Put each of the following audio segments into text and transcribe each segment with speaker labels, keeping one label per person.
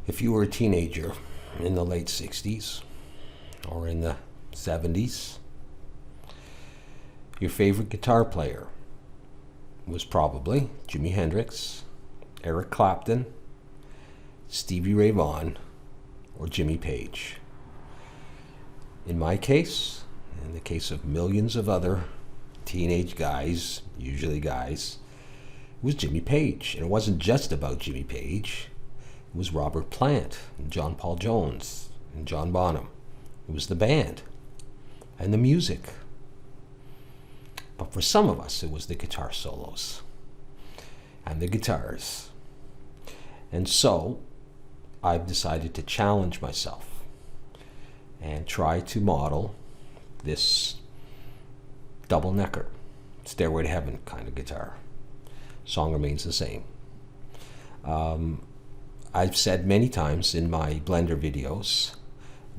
Speaker 1: If you were a teenager in the late 60s or in the 70s, your favorite guitar player was probably Jimi Hendrix, Eric Clapton, Stevie Ray Vaughan, or Jimmy Page. In my case, in the case of millions of other teenage guys, usually guys, it was Jimmy Page. And it wasn't just about Jimmy Page. It was Robert Plant, and John Paul Jones, and John Bonham. It was the band and the music. But for some of us, it was the guitar solos and the guitars. And so I've decided to challenge myself and try to model this double necker, Stairway to Heaven kind of guitar. Song remains the same. I've said many times in my Blender videos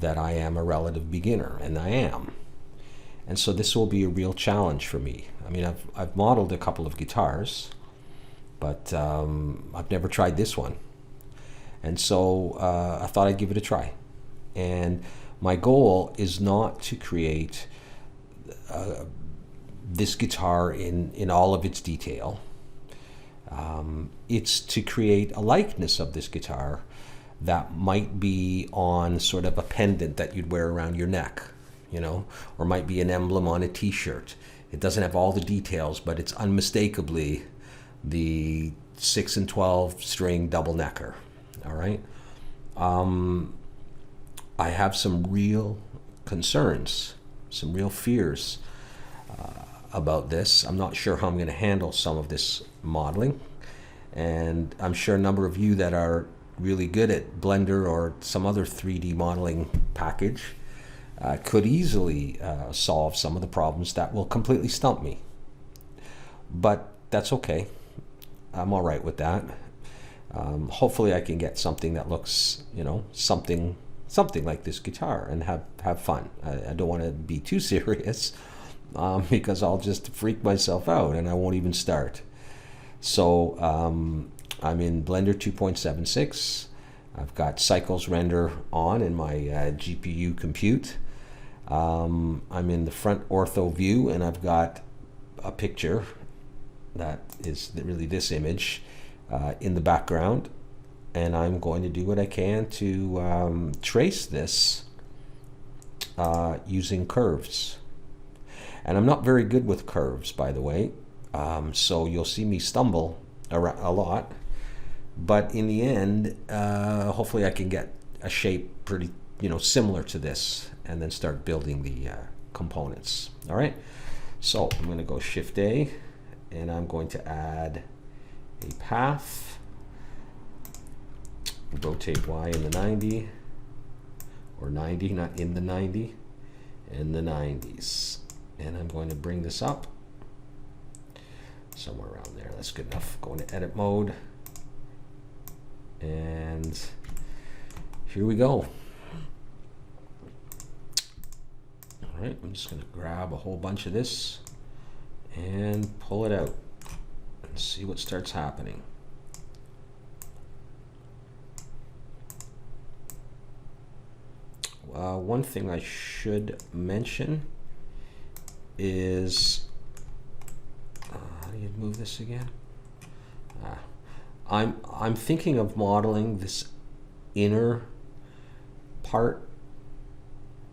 Speaker 1: that I am a relative beginner, and I am. And so this will be a real challenge for me. I mean, I've modeled a couple of guitars, but I've never tried this one. And so I thought I'd give it a try. And my goal is not to create this guitar in all of its detail. It's to create a likeness of this guitar that might be on sort of a pendant that you'd wear around your neck, you know, or might be an emblem on a t-shirt. It doesn't have all the details, but it's unmistakably the 6 and 12 string double necker. All right. I have some real concerns, some real fears about this. I'm not sure how I'm going to handle some of this modeling, and I'm sure a number of you that are really good at Blender or some other 3D modeling package could easily solve some of the problems that will completely stump me. But that's okay. I'm all right with that. Hopefully I can get something that looks, you know, something like this guitar and have fun. I don't want to be too serious because I'll just freak myself out and I won't even start. So I'm in Blender 2.76. I've got cycles render on in my GPU compute. I'm in the front ortho view, and I've got a picture that is really this image in the background, and I'm going to do what I can to trace this using curves. And I'm not very good with curves, by the way, so you'll see me stumble around a lot, but in the end, hopefully I can get a shape pretty, you know, similar to this, and then start building the components. All right, so I'm going to go Shift A, and I'm going to add a path, rotate Y in the 90, or 90, not in the 90, in the 90s. And I'm going to bring this up somewhere around there. That's good enough. Go into edit mode, and here we go. All right, I'm just going to grab a whole bunch of this and pull it out and see what starts happening. One thing I should mention is, how do you move this again? I'm thinking of modeling this inner part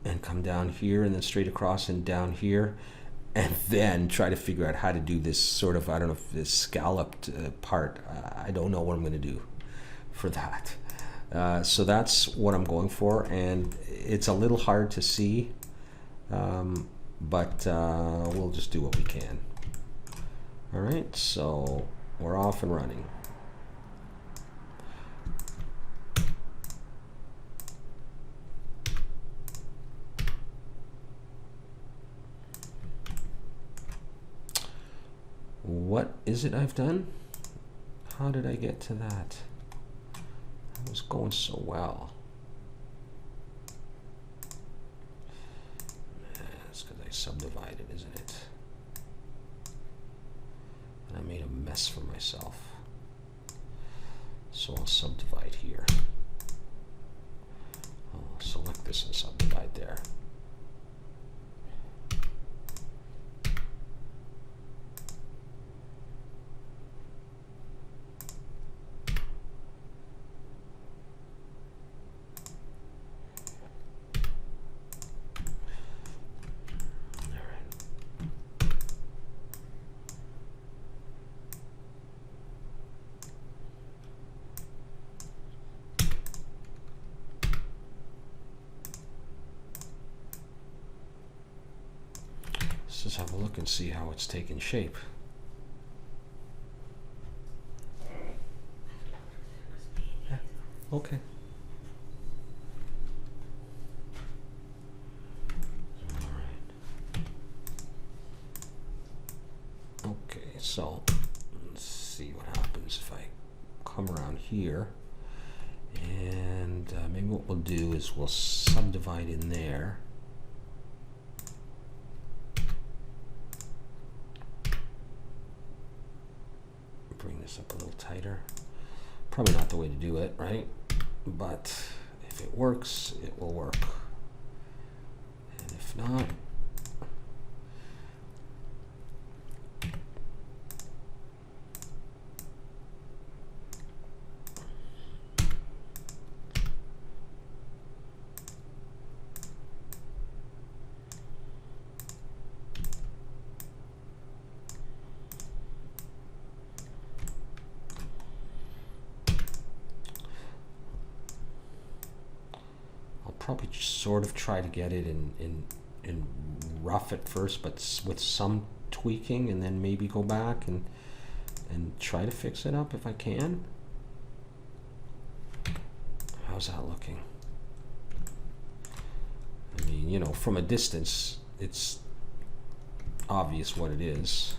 Speaker 1: and come down here and then straight across and down here, and then try to figure out how to do this sort of, I don't know if this scalloped part. I don't know what I'm going to do for that. So that's what I'm going for, and it's a little hard to see, but we'll just do what we can. All right, so we're off and running. What is it I've done? How did I get to that? It was going so well. It's because I subdivided, isn't it? And I made a mess for myself. So I'll subdivide here. this and subdivide there. Let's just have a look and see how it's taking shape. Okay. All right. Okay, so let's see what happens if I come around here. And maybe what we'll do is we'll subdivide in there. Bring this up a little tighter. Probably not the way to do it, right? But if it works, it will work. And if not, probably just sort of try to get it in rough at first, but with some tweaking, and then maybe go back and try to fix it up if I can. How's that looking? I mean, you know, from a distance, it's obvious what it is.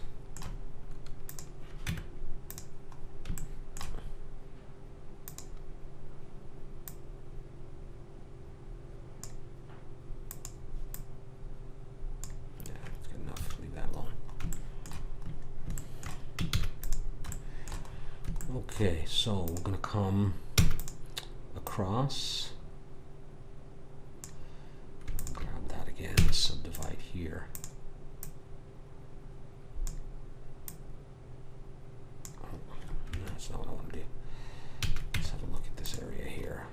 Speaker 1: Okay, so we're going to come across, grab that again, subdivide here. Oh, that's not what I want to do. Let's have a look at this area here.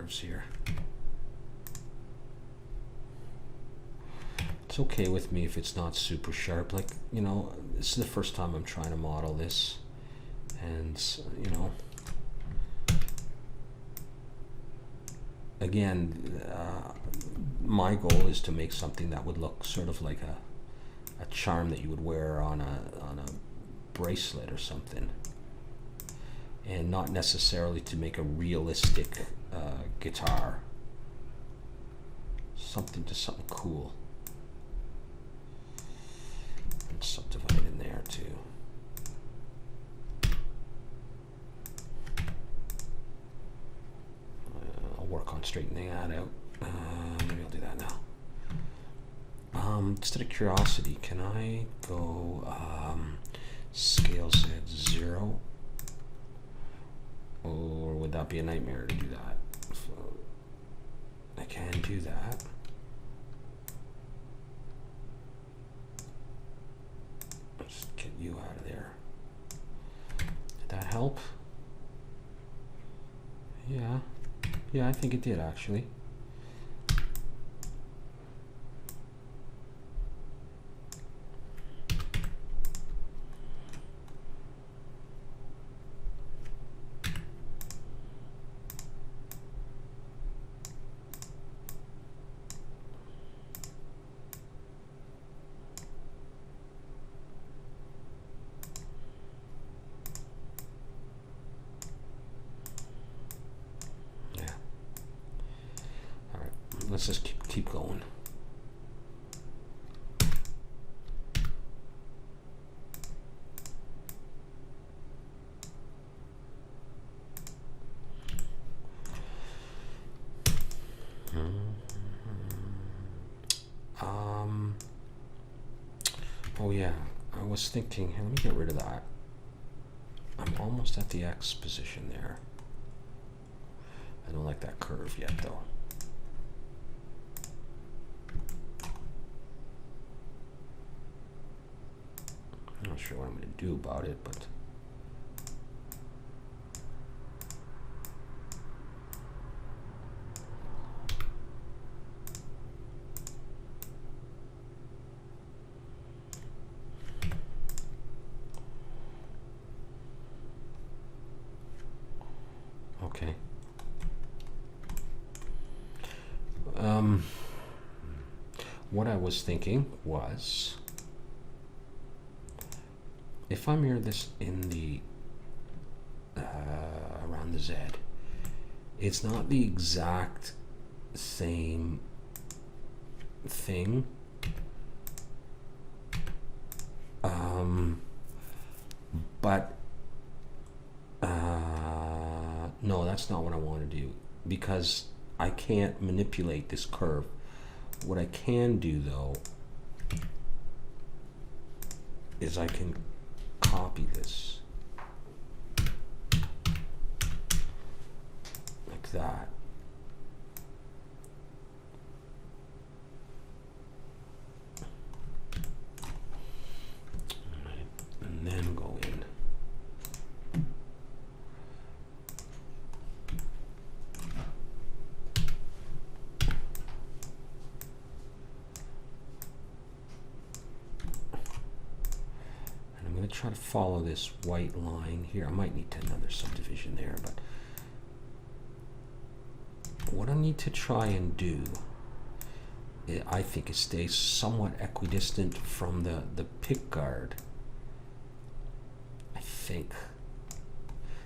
Speaker 1: Here. It's okay with me if it's not super sharp. Like, you know, this is the first time I'm trying to model this, and you know, again, my goal is to make something that would look sort of like a charm that you would wear on a bracelet or something, and not necessarily to make a realistic guitar. Something cool. And subdivide in there too. I'll work on straightening that out. Maybe I'll do that now. Just out of curiosity, can I go scale set 0? Or would that be a nightmare to do that? So I can do that. Let's get you out of there. Did that help? Yeah. Yeah, I think it did actually. Let's just keep going. was thinking, let me get rid of that. I'm almost at the X position there. I don't like that curve yet though. I'm not sure what I'm going to do about it, but okay. What I was thinking was, if I mirror this in the around the Z, it's not the exact same thing. But no, that's not what I want to do, because I can't manipulate this curve. What I can do though is I can copy this like that. And then go in. Try to follow this white line here. I might need another subdivision there, but what I need to try and do, I think, is stay somewhat equidistant from the pick guard. I think,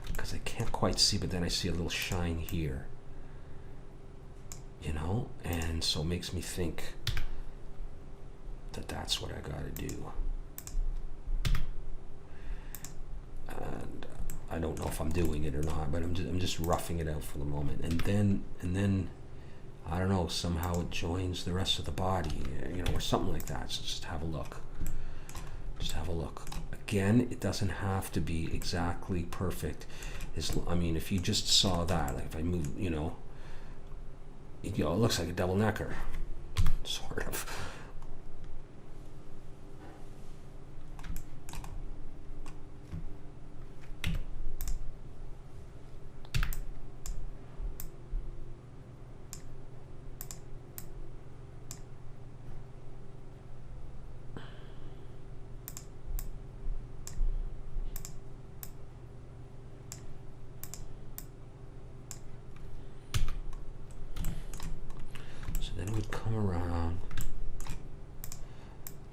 Speaker 1: because I can't quite see, but then I see a little shine here, you know, and so it makes me think that that's what I got to do. And I don't know if I'm doing it or not, but I'm just roughing it out for the moment, and then I don't know, somehow it joins the rest of the body, you know, or something like that. So just have a look. Just have a look. Again, it doesn't have to be exactly perfect. I mean, if you just saw that, like if I move, you know, it looks like a double necker, sort of. Then we'd come around.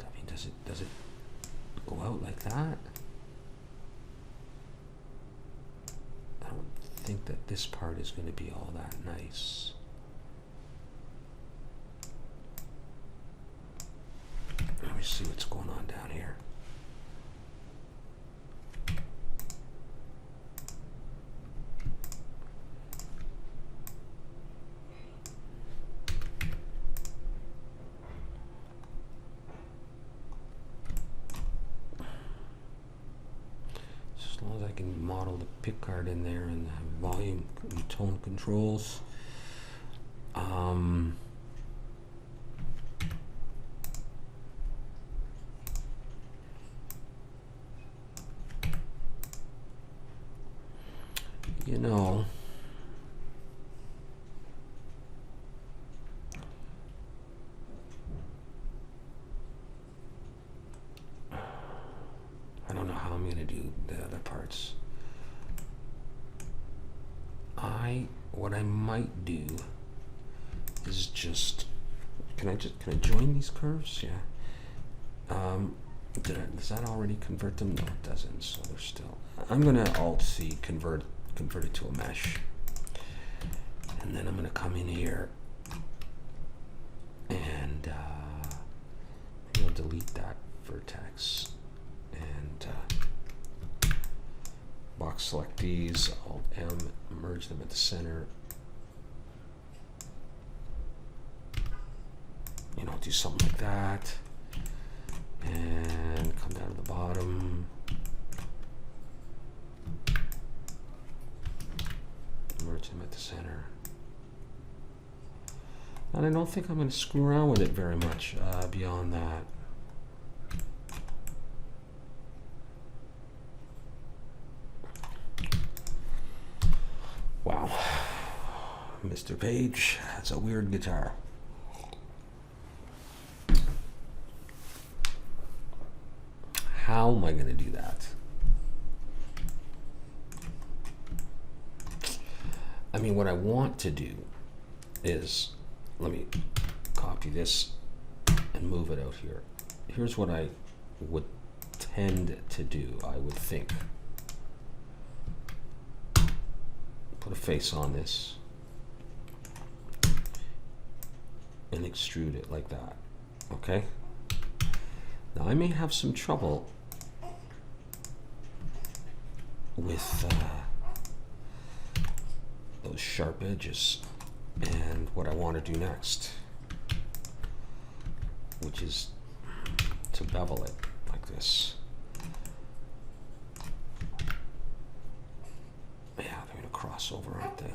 Speaker 1: I mean, does it go out like that? I don't think that this part is going to be all that nice. Let me see what's going on down here. As long as I can model the pick guard in there and the volume and tone controls. You know, I don't know how I'm going to do the other parts. What I might do is just, can I join these curves? Yeah. Does that already convert them? No, it doesn't. So they're still. I'm going to Alt-C convert it to a mesh, and then I'm going to come in here and maybe I'll delete that vertex and box select these, Alt-M, merge them at the center. You know, do something like that. and come down to the bottom. Merge them at the center. And I don't think I'm going to screw around with it very much beyond that. Wow. Mr. Page, that's a weird guitar. How am I going to do that? I mean, what I want to do is, let me copy this and move it out here. Here's what I would tend to do, I would think. Put a face on this and extrude it like that, okay? Now I may have some trouble with those sharp edges and what I want to do next, which is to bevel it like this. Yeah, they're going to cross over, aren't they?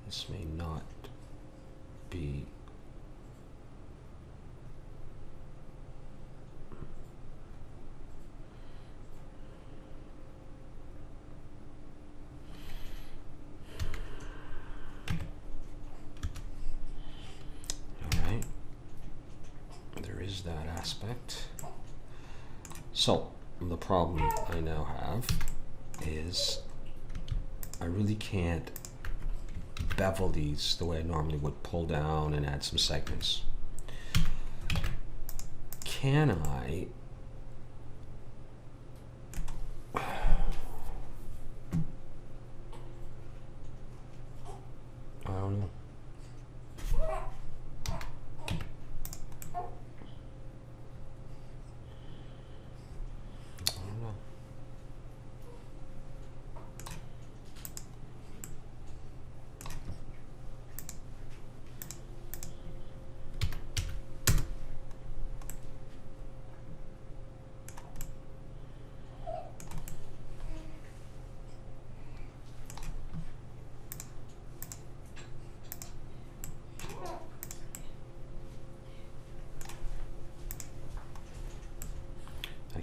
Speaker 1: This may not be. That aspect. So the problem I now have is I really can't bevel these the way I normally would, pull down and add some segments. Can I don't know.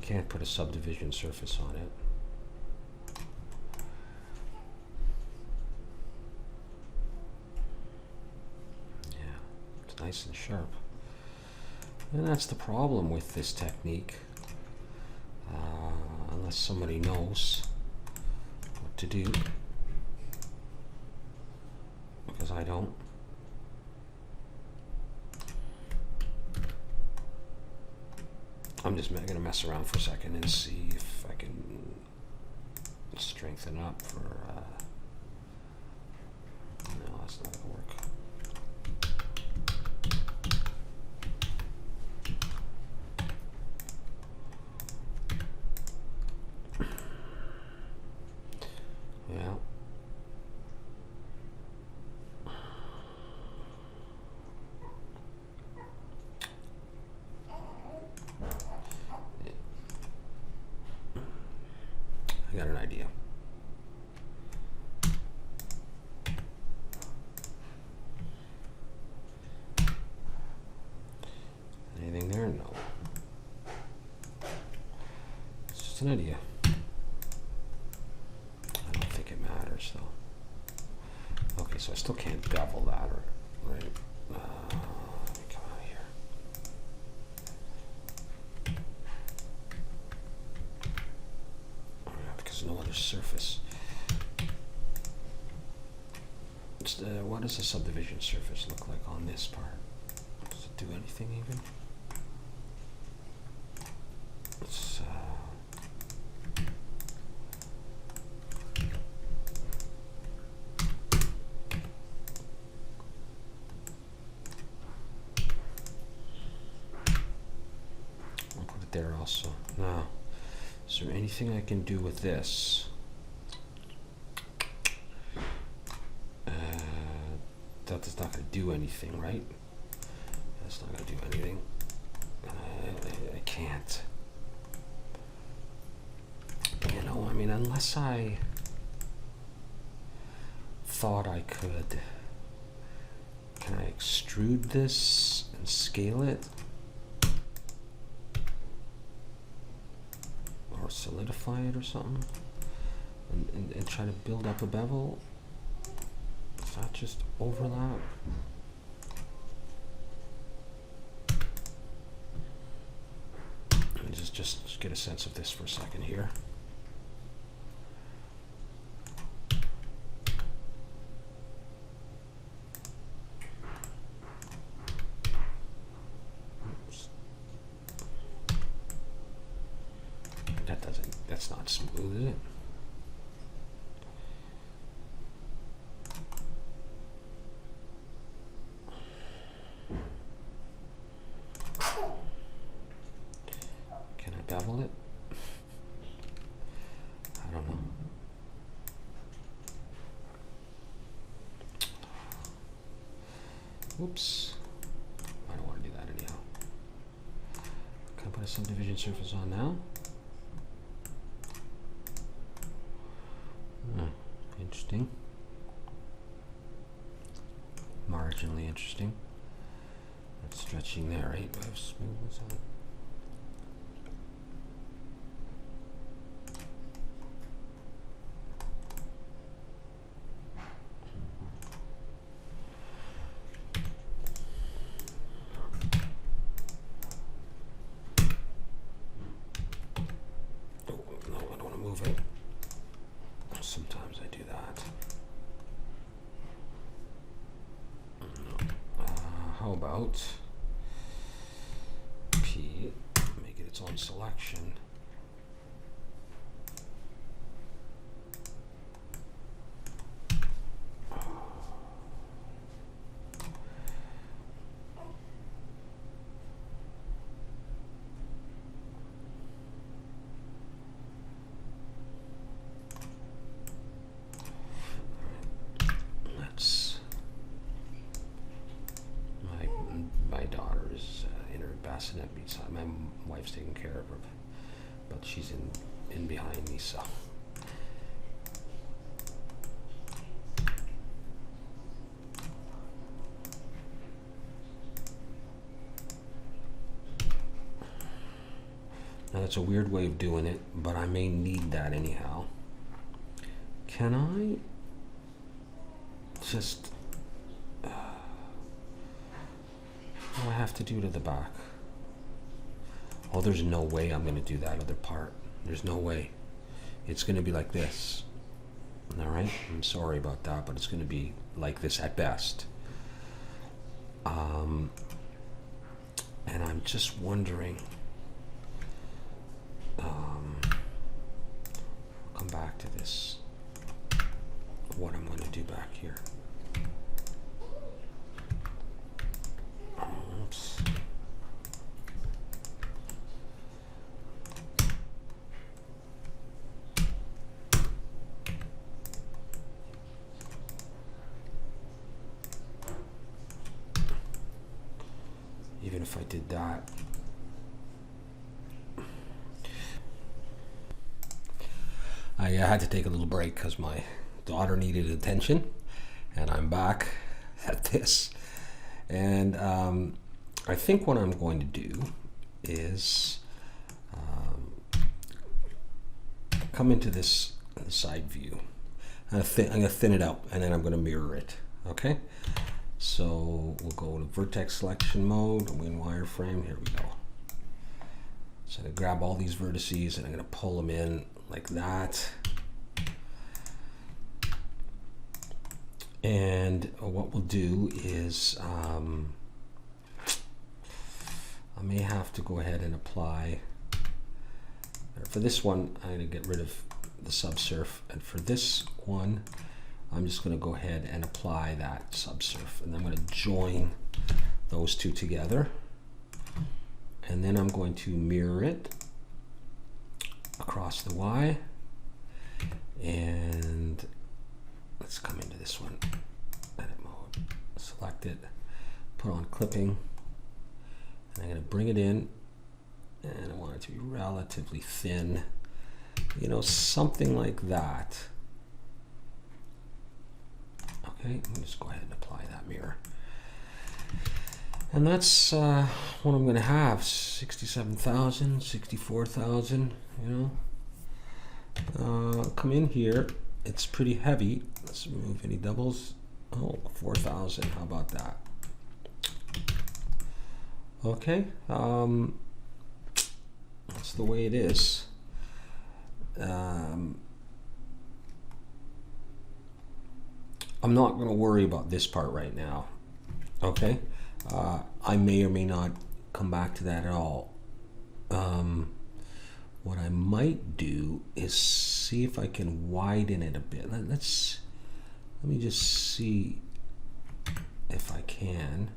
Speaker 1: Can't put a subdivision surface on it. Yeah, it's nice and sharp. And that's the problem with this technique. Unless somebody knows what to do, because I don't. I'm just going to mess around for a second and see if I can strengthen up for, no, that's not going to work. Yeah. I got an idea. Anything there? No. It's just an idea. I don't think it matters though. Okay, so I still can't bevel that, right? Let me come out here. Because no other surface. What does a subdivision surface look like on this part? Does it do anything even? Let's I'll put it there also. Now, is there anything I can do with this? That's not going to do anything, right? That's not going to do anything. I can't. You know, I mean, unless I thought I could. Can I extrude this and scale it? Or solidify it or something? And try to build up a bevel? Does that just overlap? Let me just get a sense of this for a second here. That's not smooth, is it? Can I bevel it? I don't know. Oops. I don't want to do that anyhow. Can I put a subdivision surface on now? Interesting. Marginally interesting. That's stretching there, right? Do I have smoothness on it? Oh, no, I don't want to move it. Sometimes I do that. How about P, make it its own selection. My daughter is in her bassinet beside. My wife's taking care of her, but she's in behind me, so. Now that's a weird way of doing it, but I may need that anyhow. Can I just what do I have to do to the back? Oh, there's no way I'm going to do that other part. There's no way. It's going to be like this. All right? I'm sorry about that, but it's going to be like this at best. And I'm just wondering. I'll come back to this. What I'm going to do back here. Oops. Even if I did that, I had to take a little break because my daughter needed attention, and I'm back at this. And I think what I'm going to do is come into this side view. I'm going to thin it out, and then I'm going to mirror it. Okay? So we'll go to vertex selection mode. I'm in wireframe. Here we go. So I'm going to grab all these vertices, and I'm going to pull them in like that. And what we'll do is I may have to go ahead and apply. For this one, I'm going to get rid of the subsurf. And for this one, I'm just going to go ahead and apply that subsurf. And I'm going to join those two together. And then I'm going to mirror it across the Y. And let's come into this one, edit mode, select it, put on clipping, And I'm going to bring it in, and I want it to be relatively thin, you know, something like that. Okay, let me just go ahead and apply that mirror. And that's what I'm going to have, 67,000, 64,000, you know. Come in here, it's pretty heavy. Let's remove any doubles. Oh, 4,000, how about that? Okay, that's the way it is. I'm not going to worry about this part right now, okay? I may or may not come back to that at all. What I might do is see if I can widen it a bit. Let me just see if I can.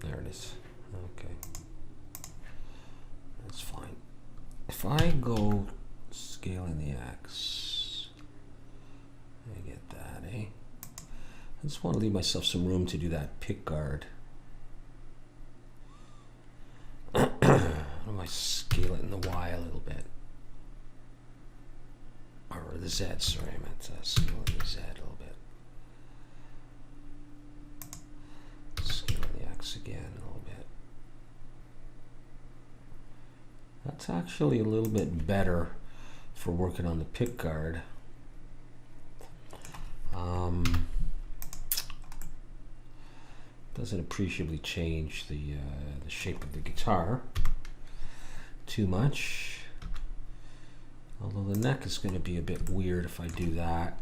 Speaker 1: There it is. Okay, that's fine. If I go scale in the X, I get that, eh? I just want to leave myself some room to do that pick guard. How do I scale it in the Y a little bit? Or the Z, sorry, I meant to scale in the Z a little bit. Scale in the X again a little bit. That's actually a little bit better for working on the pick guard. Doesn't appreciably change the shape of the guitar too much. Although the neck is going to be a bit weird if I do that.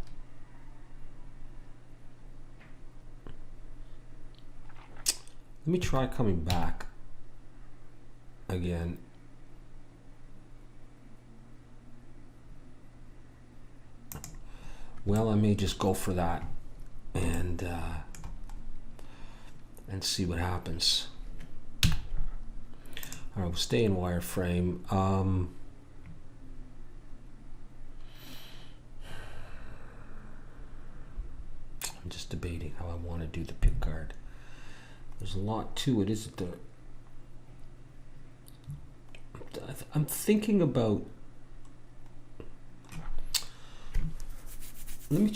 Speaker 1: Let me try coming back again. Well, I may just go for that and see what happens. All right, we'll stay in wireframe. I'm just debating how I want to do the pick guard. There's a lot to it, isn't there? I'm thinking about. Let me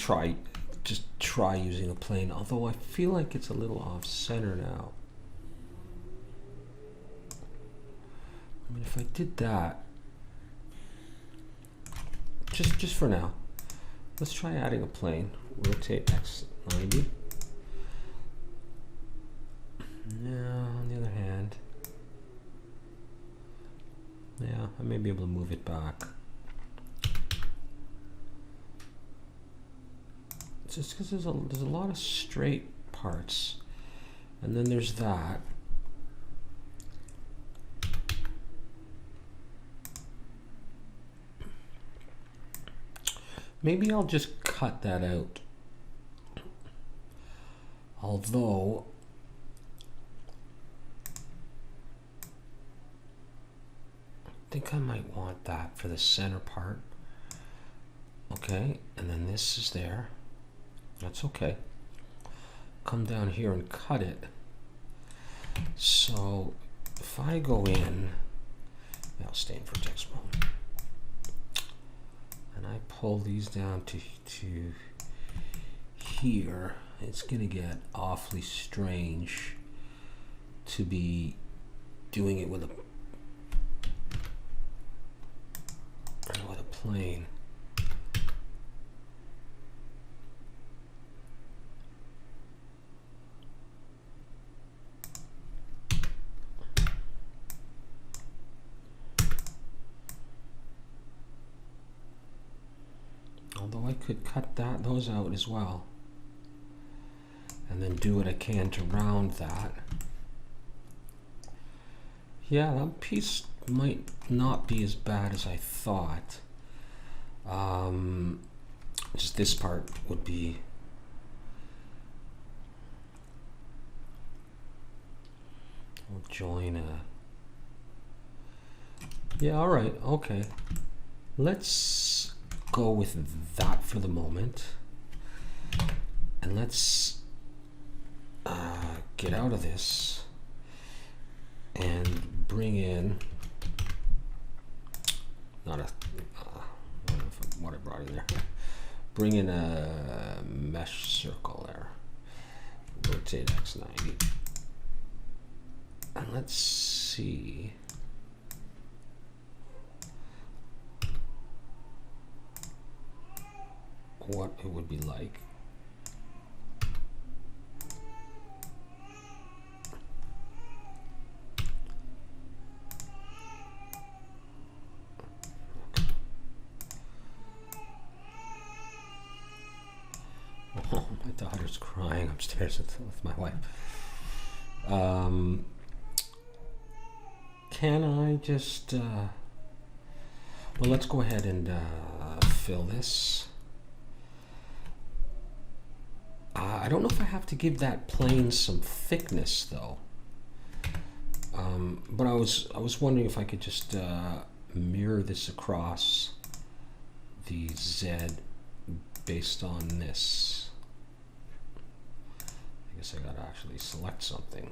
Speaker 1: just try using a plane, although I feel like it's a little off center now. I mean, if I did that, just for now, let's try adding a plane. Rotate X 90. Now, on the other hand, yeah, I may be able to move it back. Just because there's a lot of straight parts, and then there's that. Maybe I'll just cut that out. Although I think I might want that for the center part. Okay, and then this is there. That's okay. Come down here and cut it. So if I go in, I'll stay in vertex mode, and I pull these down to here, it's going to get awfully strange to be doing it with a plane. Although I could cut those out as well, and then do what I can to round that. Yeah, that piece might not be as bad as I thought. Just this part would be. We'll join a. Yeah, all right, okay. Let's go with that for the moment. And let's get out of this and bring in, not a, what I brought in there, bring in a mesh circle there, rotate X90, and let's see what it would be like. Oh, my daughter's crying upstairs with my wife. Can I just, well, let's go ahead and fill this. I don't know if I have to give that plane some thickness though. But I was wondering if I could just mirror this across the Z based on this. I guess I gotta actually select something.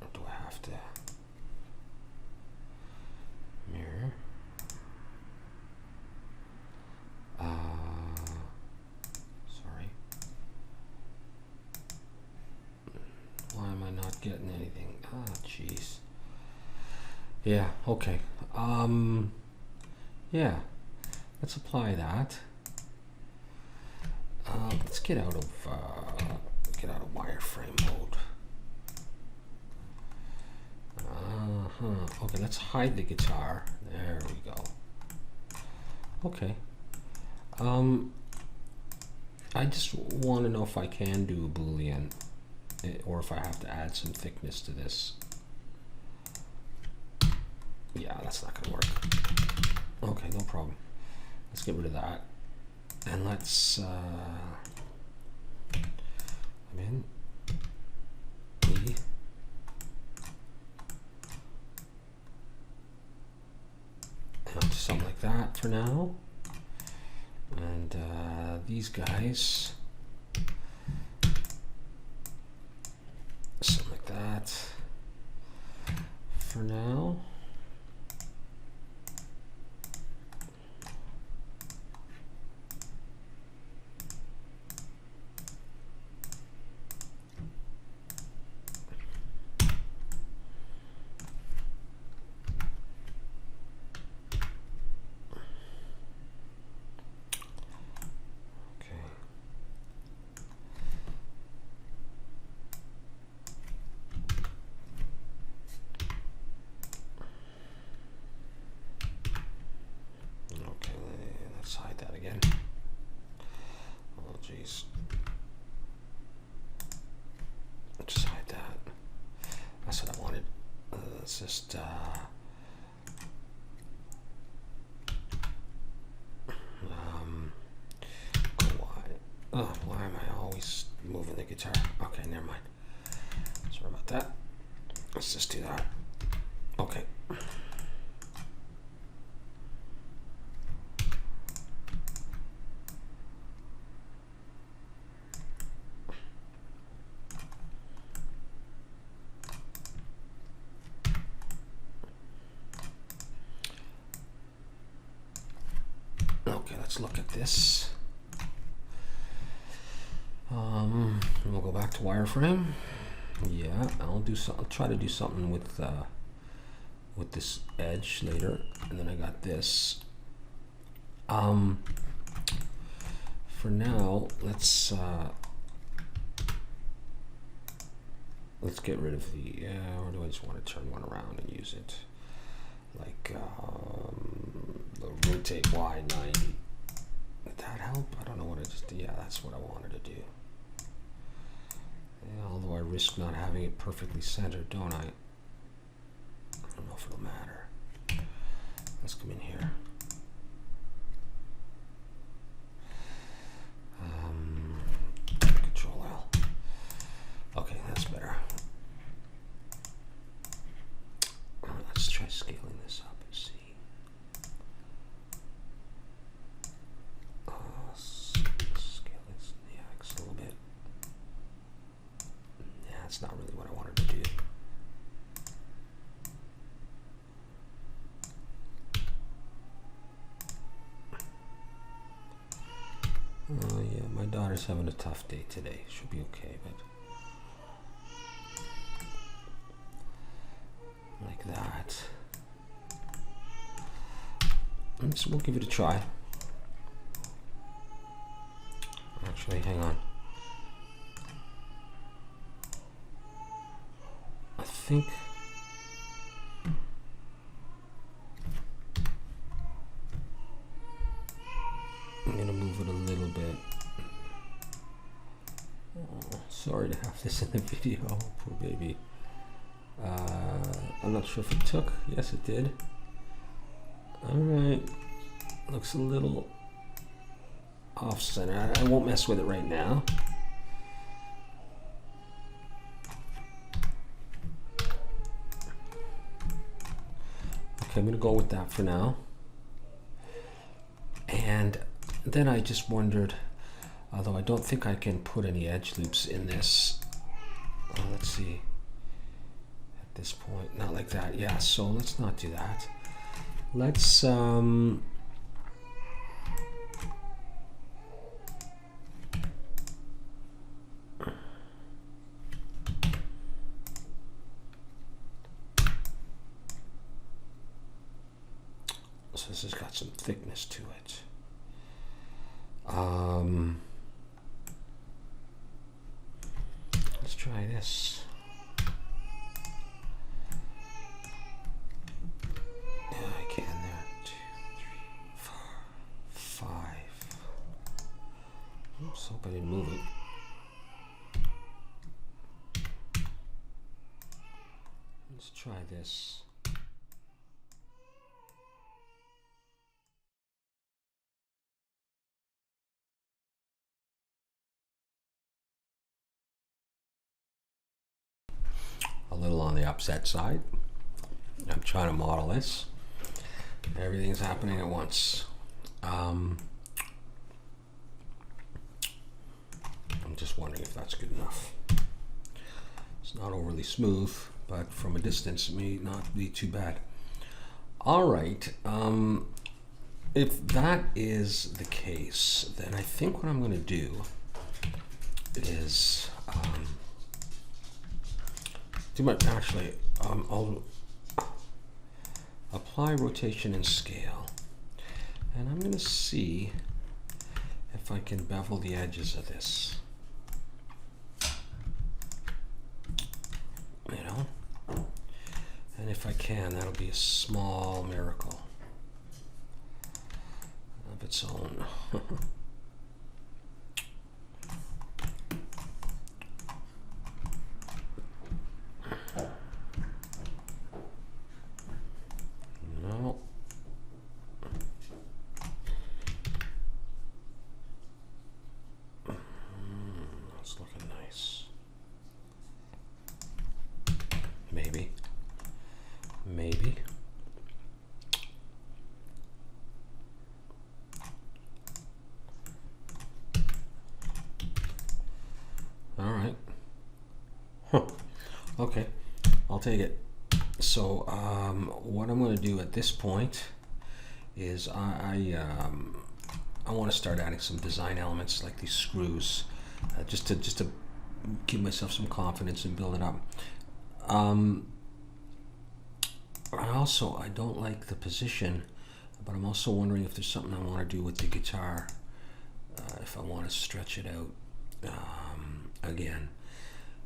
Speaker 1: Or do I have to mirror? Sorry. Why am I not getting anything? Ah, jeez. Yeah, okay. Yeah, let's apply that. Let's get out of wireframe mode. Okay, let's hide the guitar. There we go. Okay. I just want to know if I can do a Boolean, or if I have to add some thickness to this. Yeah, that's not gonna work. Okay, no problem. Let's get rid of that. And let's I'm in E. And something like that for now. And these guys, something like that for now. Just why am I always moving the guitar? Okay, never mind. Sorry about that. Let's just do that. Okay. Let's look at this. And we'll go back to wireframe. Yeah, I'll try to do something with this edge later, and then I got this. For now, let's get rid of the. Or do I just want to turn one around and use it? Like the rotate Y90. Did that help? I don't know what I just did. Yeah, that's what I wanted to do. Yeah, although I risk not having it perfectly centered, don't I? I don't know if it'll matter. Let's come in here. Control L. Okay, that's better. Let's try scaling that's not really what I wanted to do. Oh yeah, my daughter's having a tough day today. She'll be okay, but like that. So we'll give it a try. Actually, hang on. I think I'm gonna move it a little bit. Oh, sorry to have this in the video, poor baby. I'm not sure if it took. Yes, it did. All right, looks a little off center. I won't mess with it right now. Okay, I'm gonna go with that for now. And then I just wondered, although I don't think I can put any edge loops in this. Let's see. At this point, not like that. Yeah, so let's not do that. Let's so this has got some thickness to it. Let's try this. Yeah, I can there. 2, 3, 4, 5. Oops, hope I didn't move it. Let's try this. A little on the upset side. I'm trying to model this. Everything's happening at once. I'm just wondering if that's good enough. It's not overly smooth, but from a distance it may not be too bad. All right, if that is the case, then I think what I'm going to do is I'll apply rotation and scale, and I'm going to see if I can bevel the edges of this. You know, and if I can, that'll be a small miracle of its own. No. That's looking nice. Maybe. Maybe. All right. Huh. Okay, I'll take it. So what I'm going to do at this point is I want to start adding some design elements like these screws, just to give myself some confidence and build it up. I don't like the position, but I'm also wondering if there's something I want to do with the guitar, if I want to stretch it out again.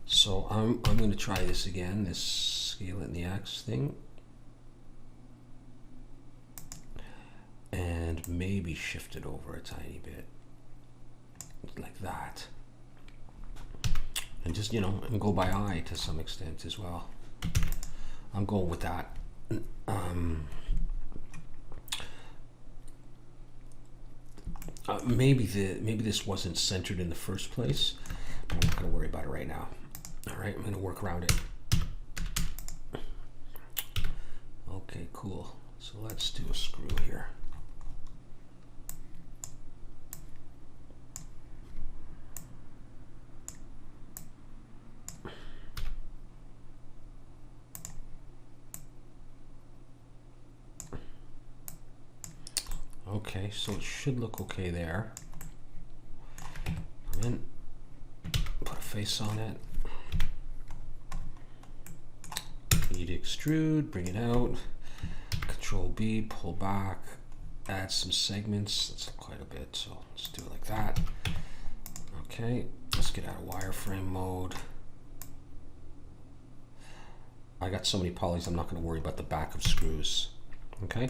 Speaker 1: So I'm going to try this again, this scale it in the X thing, and maybe shift it over a tiny bit, like that, and just, you know, and go by eye to some extent as well. I'm going with that. Maybe this wasn't centered in the first place, but I'm not going to worry about it right now. All right, I'm going to work around it. Okay, cool. So let's do a screw here. Okay, so it should look okay there. Come in, put a face on it. Need to extrude, bring it out. Control B, pull back, add some segments. That's quite a bit, so let's do it like that. Okay, let's get out of wireframe mode. I got so many polys, I'm not going to worry about the back of screws. Okay,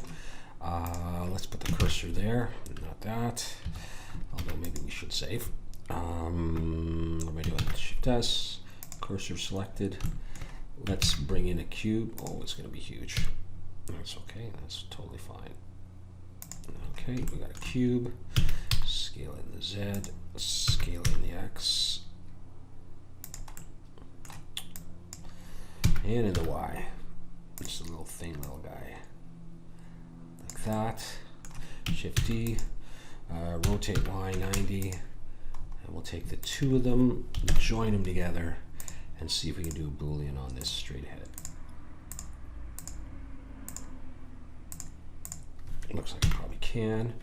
Speaker 1: let's put the cursor there, not that, although maybe we should save. What am I doing? Shift S, cursor selected. Let's bring in a cube. Oh, it's going to be huge. That's okay, that's totally fine. Okay, we got a cube. Scale in the Z, scale in the X, and in the Y. Just a little thin little guy. Like that. Shift D, rotate Y 90, and we'll take the two of them, join them together, and see if we can do a Boolean on this straight ahead. Looks like I probably can.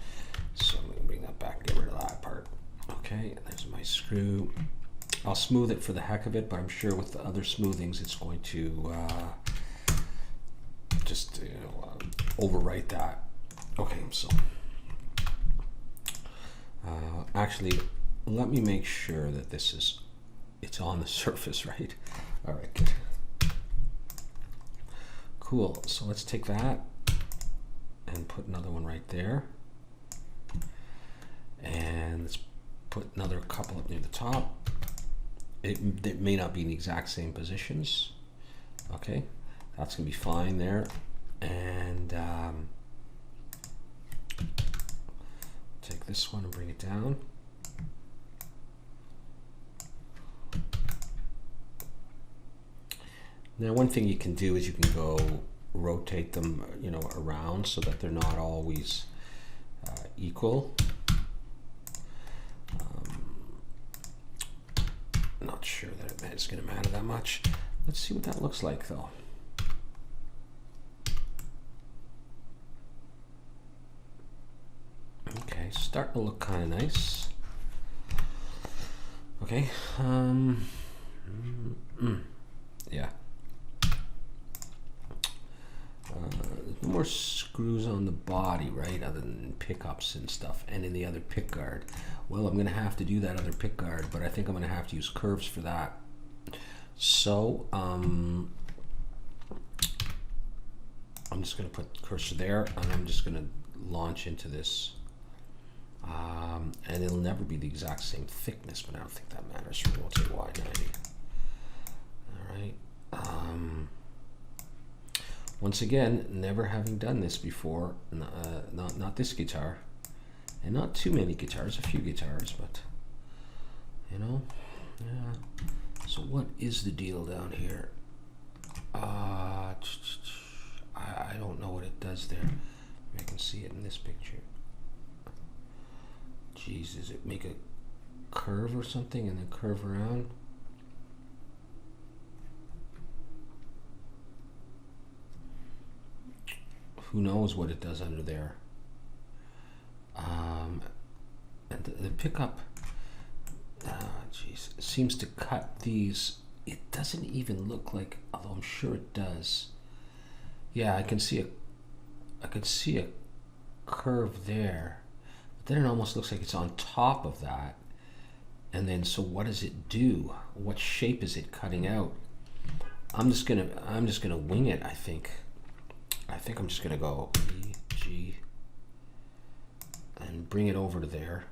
Speaker 1: So I'm going to bring that back and get rid of that part. Okay, there's my screw. I'll smooth it for the heck of it, but I'm sure with the other smoothings it's going to just overwrite that. Okay, so actually let me make sure that it's on the surface, right? All right, good. Cool, so let's take that and put another one right there. And let's put another couple up near the top. It may not be in the exact same positions. Okay, that's gonna be fine there. And take this one and bring it down. Now, one thing you can do is you can go rotate them, around so that they're not always equal. Not sure that it's going to matter that much. Let's see what that looks like, though. Okay, starting to look kind of nice. Okay, yeah. No more screws on the body, right, other than pickups and stuff, and in the other pick guard. Well, I'm going to have to do that other pick guard, but I think I'm going to have to use curves for that. So I'm just going to put cursor there, and I'm just going to launch into this. And it'll never be the exact same thickness, but I don't think that matters. So we'll take Y90. All right. Once again, never having done this before, not this guitar, and not too many guitars, a few guitars, but yeah. So what is the deal down here? I don't know what it does there. I can see it in this picture. Geez, does it make a curve or something and then curve around? Who knows what it does under there? And the pickup, geez, it seems to cut these. It doesn't even look like, although I'm sure it does. Yeah, I can see a curve there. But then it almost looks like it's on top of that. And then, so what does it do? What shape is it cutting out? I'm just gonna wing it, I think. I'm just gonna go E, G, and bring it over to there,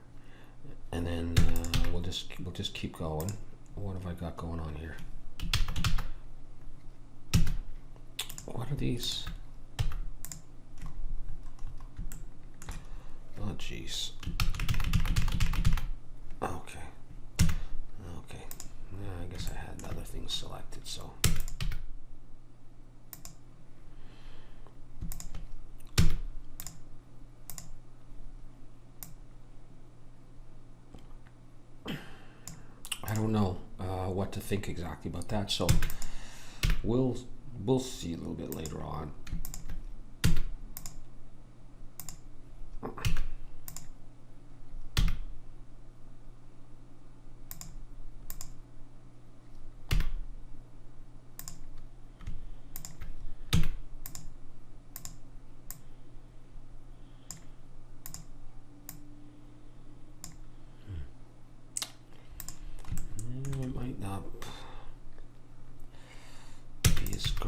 Speaker 1: and then we'll just keep going. What have I got going on here? What are these? Oh, jeez. Okay. Yeah, I guess I had other things selected, so. I don't know what to think exactly about that, so we'll see a little bit later on.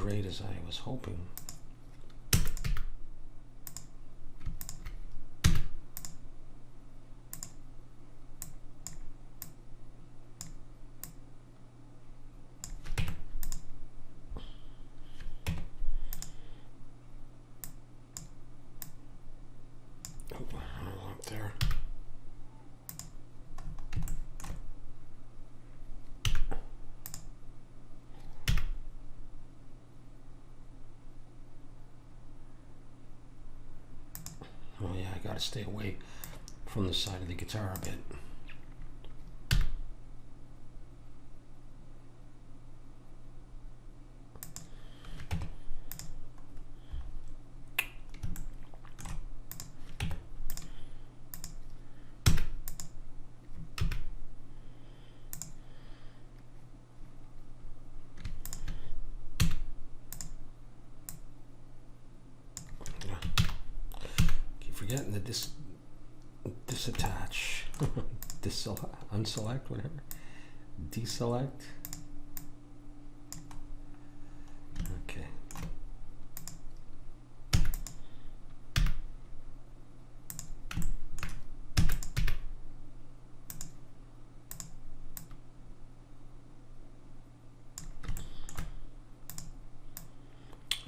Speaker 1: great as I was hoping. Up there. Oh yeah, I gotta stay away from the side of the guitar a bit. Forgetting to disattach, unselect, whatever, deselect. Okay.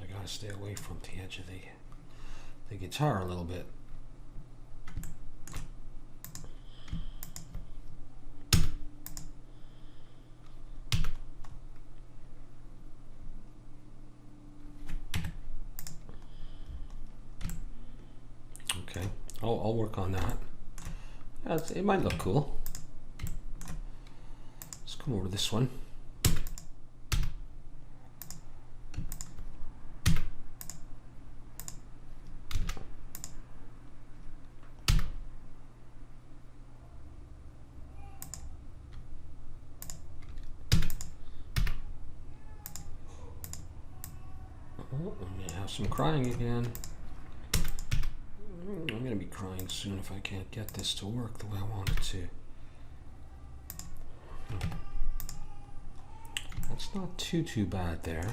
Speaker 1: I gotta stay away from the edge of the guitar a little bit. Okay, I'll work on that. Yeah, it might look cool. Let's come over to this one. Oh, I may have some crying again. I'm going to be crying soon if I can't get this to work the way I want it to. That's not too bad there.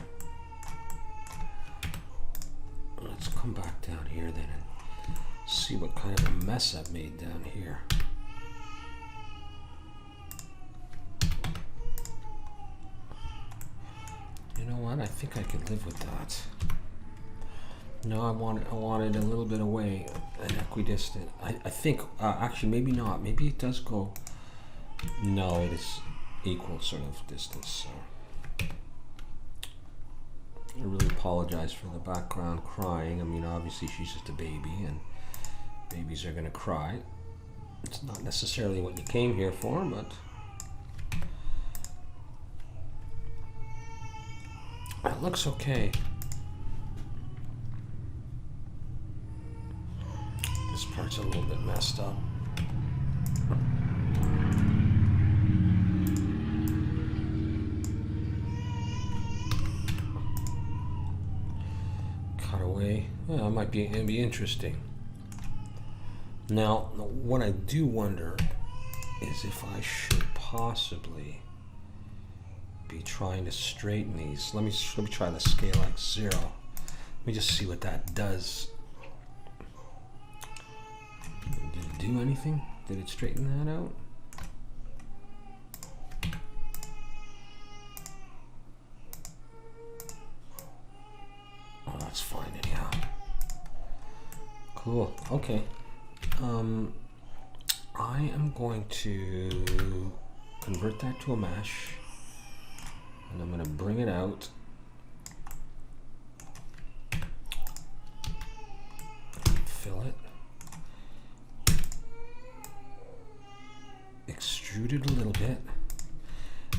Speaker 1: Let's come back down here then and see what kind of a mess I've made down here. You know what? I think I could live with that. No, I wanted a little bit away and equidistant. I think, actually maybe not. Maybe it does go, no, it is equal sort of distance. So I really apologize for the background crying. I mean, obviously she's just a baby and babies are gonna cry. It's not necessarily what you came here for, but it looks okay. This part's a little bit messed up. Cut away. Well, it'd be interesting. Now, what I do wonder is if I should possibly be trying to straighten these. Let me try the scale X 0. Let me just see what that does. Did it do anything? Did it straighten that out? Oh, that's fine anyhow. Cool. Okay. I am going to convert that to a mesh, and I'm going to bring it out. Fill it. Extrude it a little bit,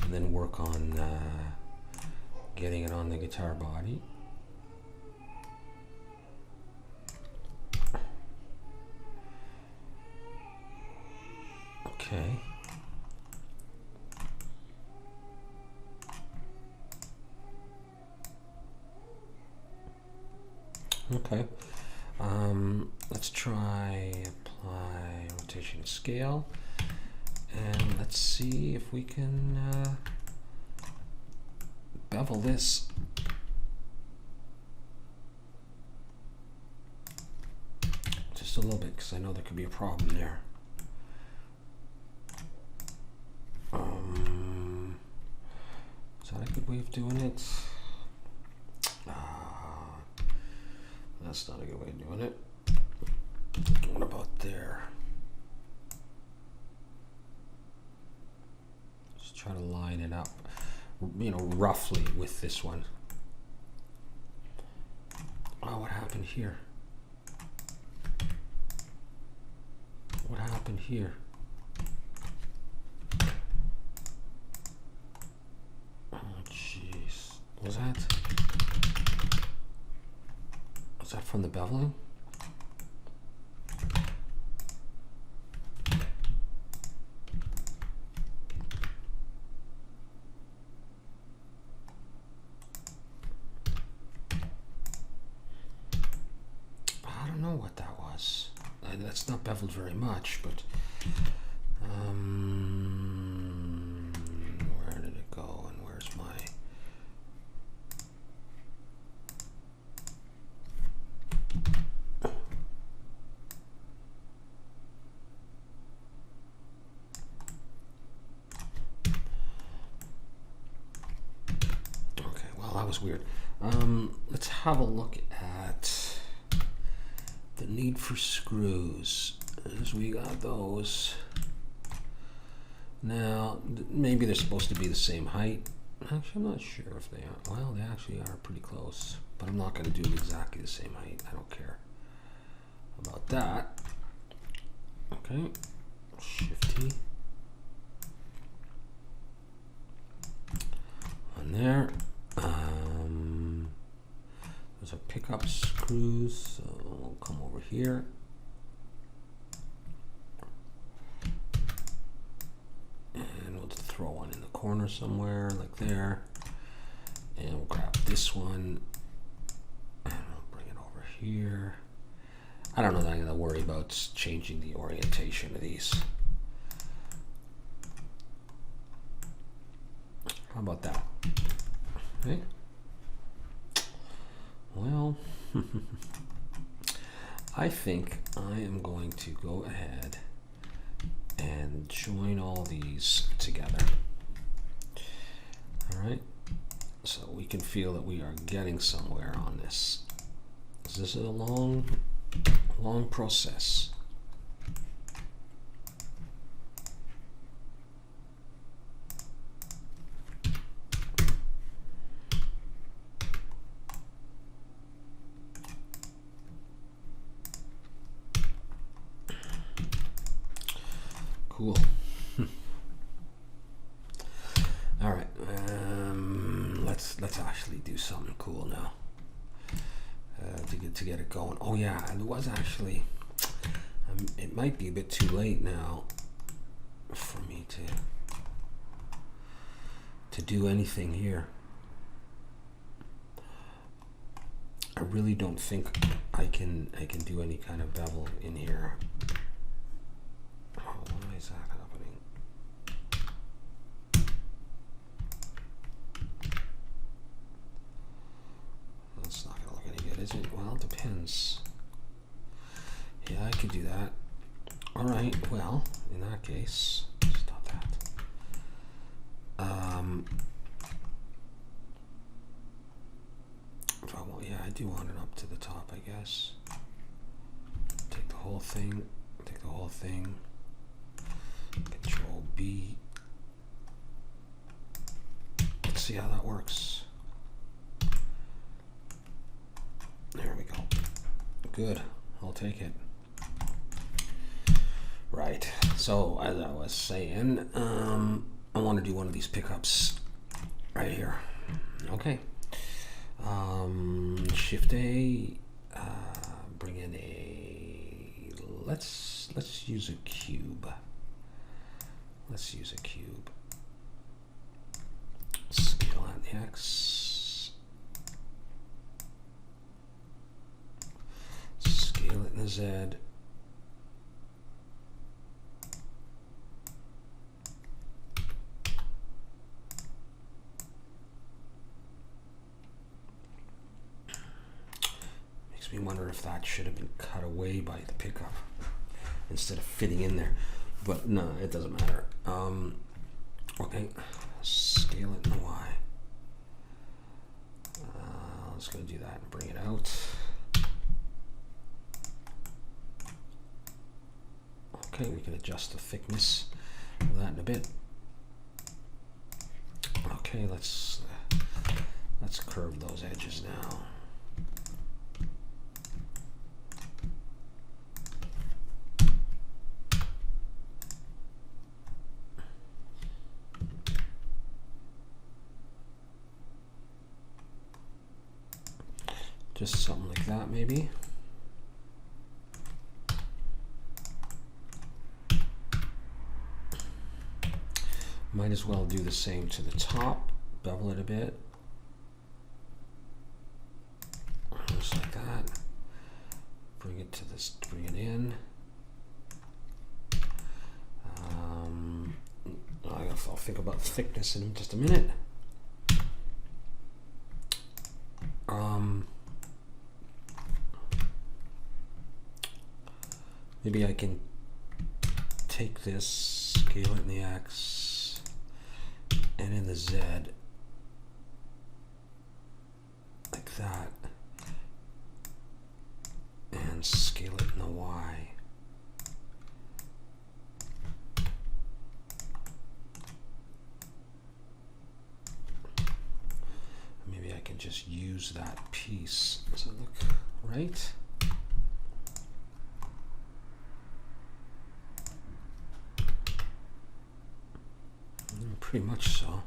Speaker 1: and then work on getting it on the guitar body. Okay. Okay. Let's try apply rotation scale. And let's see if we can bevel this just a little bit because I know there could be a problem there. Is that a good way of doing it? That's not a good way of doing it. What about there? Just try to line it up, you know, roughly with this one. Oh, what happened here? What happened here? Oh, jeez. Was that from the beveling? I don't know what that was. That's not beveled very much, but where did it go and where's my... Okay, well, that was weird. Let's have a look at the need for screws, as we got those. Now, maybe they're supposed to be the same height. Actually, I'm not sure if they are. Well, they actually are pretty close, but I'm not going to do exactly the same height. I don't care about that. Okay, Shift T on there. Those are pickup screws, so we'll come over here. And we'll just throw one in the corner somewhere, like there. And we'll grab this one, and we'll bring it over here. I don't know that I'm going to worry about changing the orientation of these. How about that? Okay. Well, I think I am going to go ahead and join all these together. All right, so we can feel that we are getting somewhere on this. This is a long process. Cool. All right, let's actually do something cool now to get it going. Oh yeah, and it was actually. It might be a bit too late now for me to do anything here. I really don't think I can do any kind of bevel in here. Why is that happening? That's not gonna look any good, is it? Well, it depends. Yeah, I could do that. All right, well, in that case, stop that. If I want, yeah, I do want it up to the top, I guess. Take the whole thing, Control B. Let's see how that works. There we go. Good, I'll take it. Right, so as I was saying, I want to do one of these pickups right here. Okay. Shift A, bring in a, let's use a cube. Let's use a cube. Scale on the X. Scale it in the Z. Makes makes me wonder if that should have been cut away by the pickup instead of fitting in there. But no, it doesn't matter. Okay, scale it in the Y. I'm just going to do that and bring it out. Okay, we can adjust the thickness of that in a bit. Okay, let's curve those edges now. Just something like that, maybe. Might as well do the same to the top, bevel it a bit. Just like that. Bring it to this, bring it in. I'll think about thickness in just a minute. Maybe I can take this, scale it in the X and in the Z like that, and scale it in the Y. Maybe I can just use that piece. Does it look right? Pretty much so.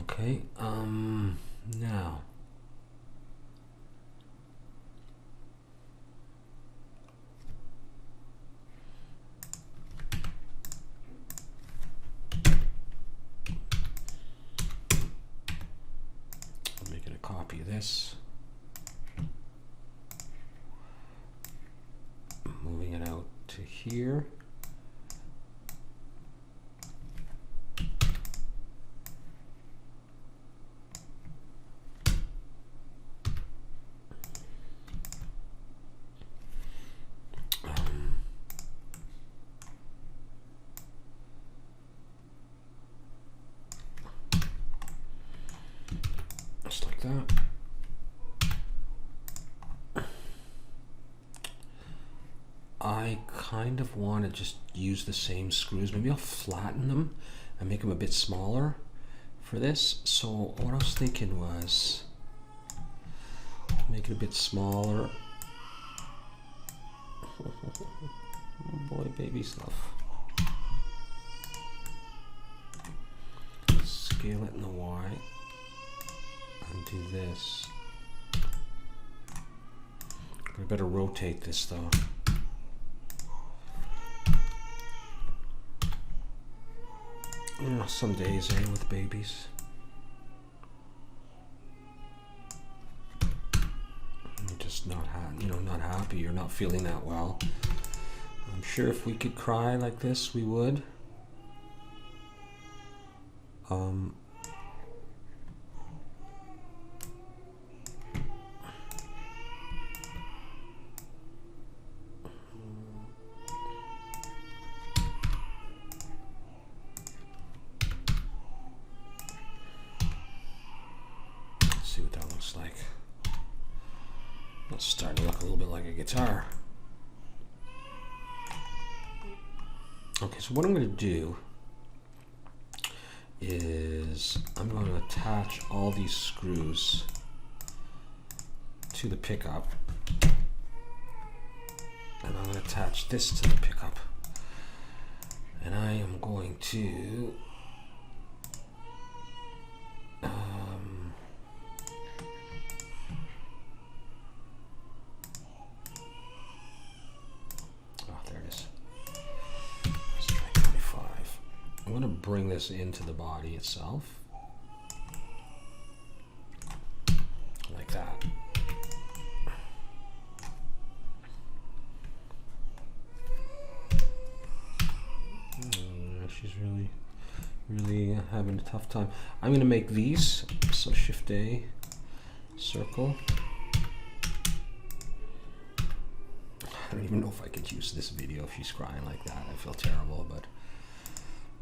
Speaker 1: Okay, now I'm making a copy of this, moving it out to here. Just like that. I kind of want to just use the same screws. Maybe I'll flatten them and make them a bit smaller for this. So what I was thinking was make it a bit smaller. Oh boy, baby stuff. Scale it in the Y and do this. We better rotate this though. You know, some days, with babies. You're just not not happy. You're not feeling that well. I'm sure if we could cry like this, we would. See what that looks like. That's starting to look a little bit like a guitar. Okay, so what I'm going to do is I'm going to attach all these screws to the pickup, and I'm going to attach this to the pickup, and I am going to I'm going to bring this into the body itself, like that. She's really having a tough time. I'm going to make these, so Shift A, circle. don't even know if I could use this video if she's crying like that. I feel terrible, but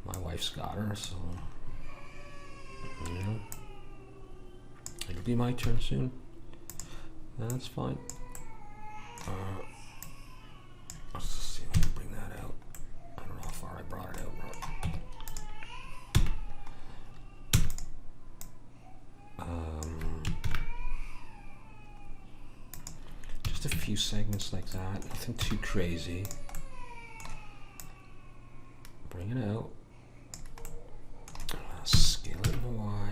Speaker 1: my wife's got her, so you know, it'll be my turn soon. That's fine. Let's just see if I can bring that out. I don't know how far I brought it out, just a few segments like that, nothing too crazy. Bring it out. Scale it in the Y.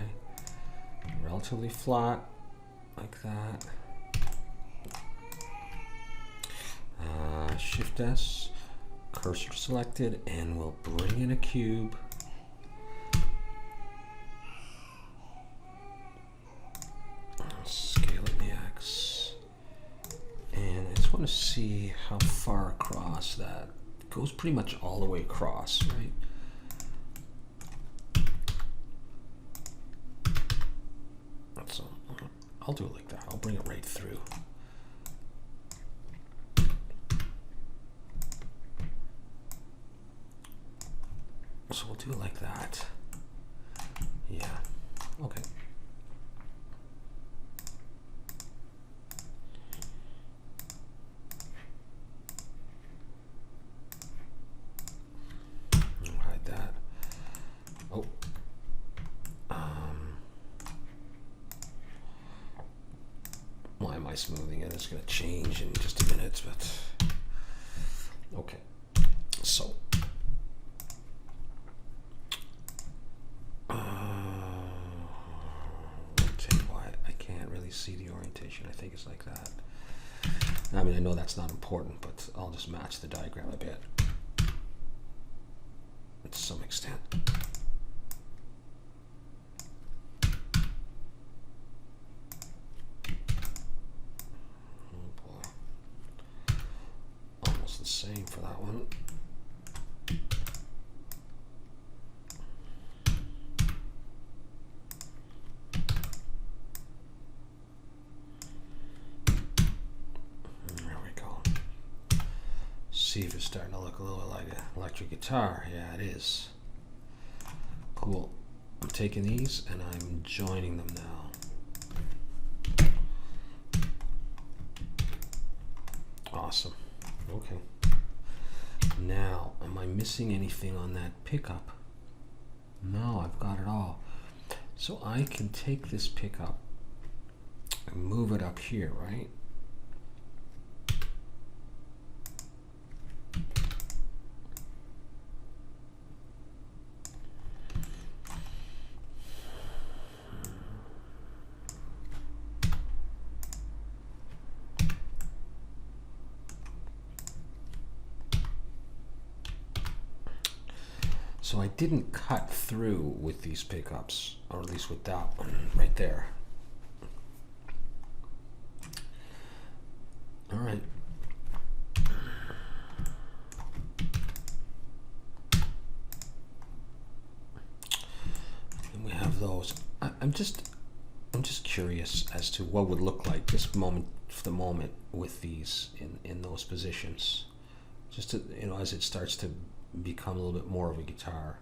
Speaker 1: Relatively flat, like that. Shift S, cursor selected, and we'll bring in a cube. Scale it in the X. And I just want to see how far across that goes. Pretty much all the way across, right? So I'll do it like that. I'll bring it right through. So we'll do it like that. Yeah. Okay. I'll hide that. Oh. Why am I smoothing it? It's going to change in just a minute, but okay. So. See the orientation. I think it's like that. I mean, I know that's not important, but I'll just match the diagram a bit to some extent. Oh boy. Almost the same for that one. See if it's starting to look a little like an electric guitar. Yeah, it is. Cool. I'm taking these and I'm joining them now. Awesome. Okay. Now, am I missing anything on that pickup? No, I've got it all. So I can take this pickup and move it up here, right? So I didn't cut through with these pickups, or at least with that one right there. All right. And we have those. I'm just curious as to what would look like this moment for the moment with these in those positions. Just to, you know, as it starts to become a little bit more of a guitar.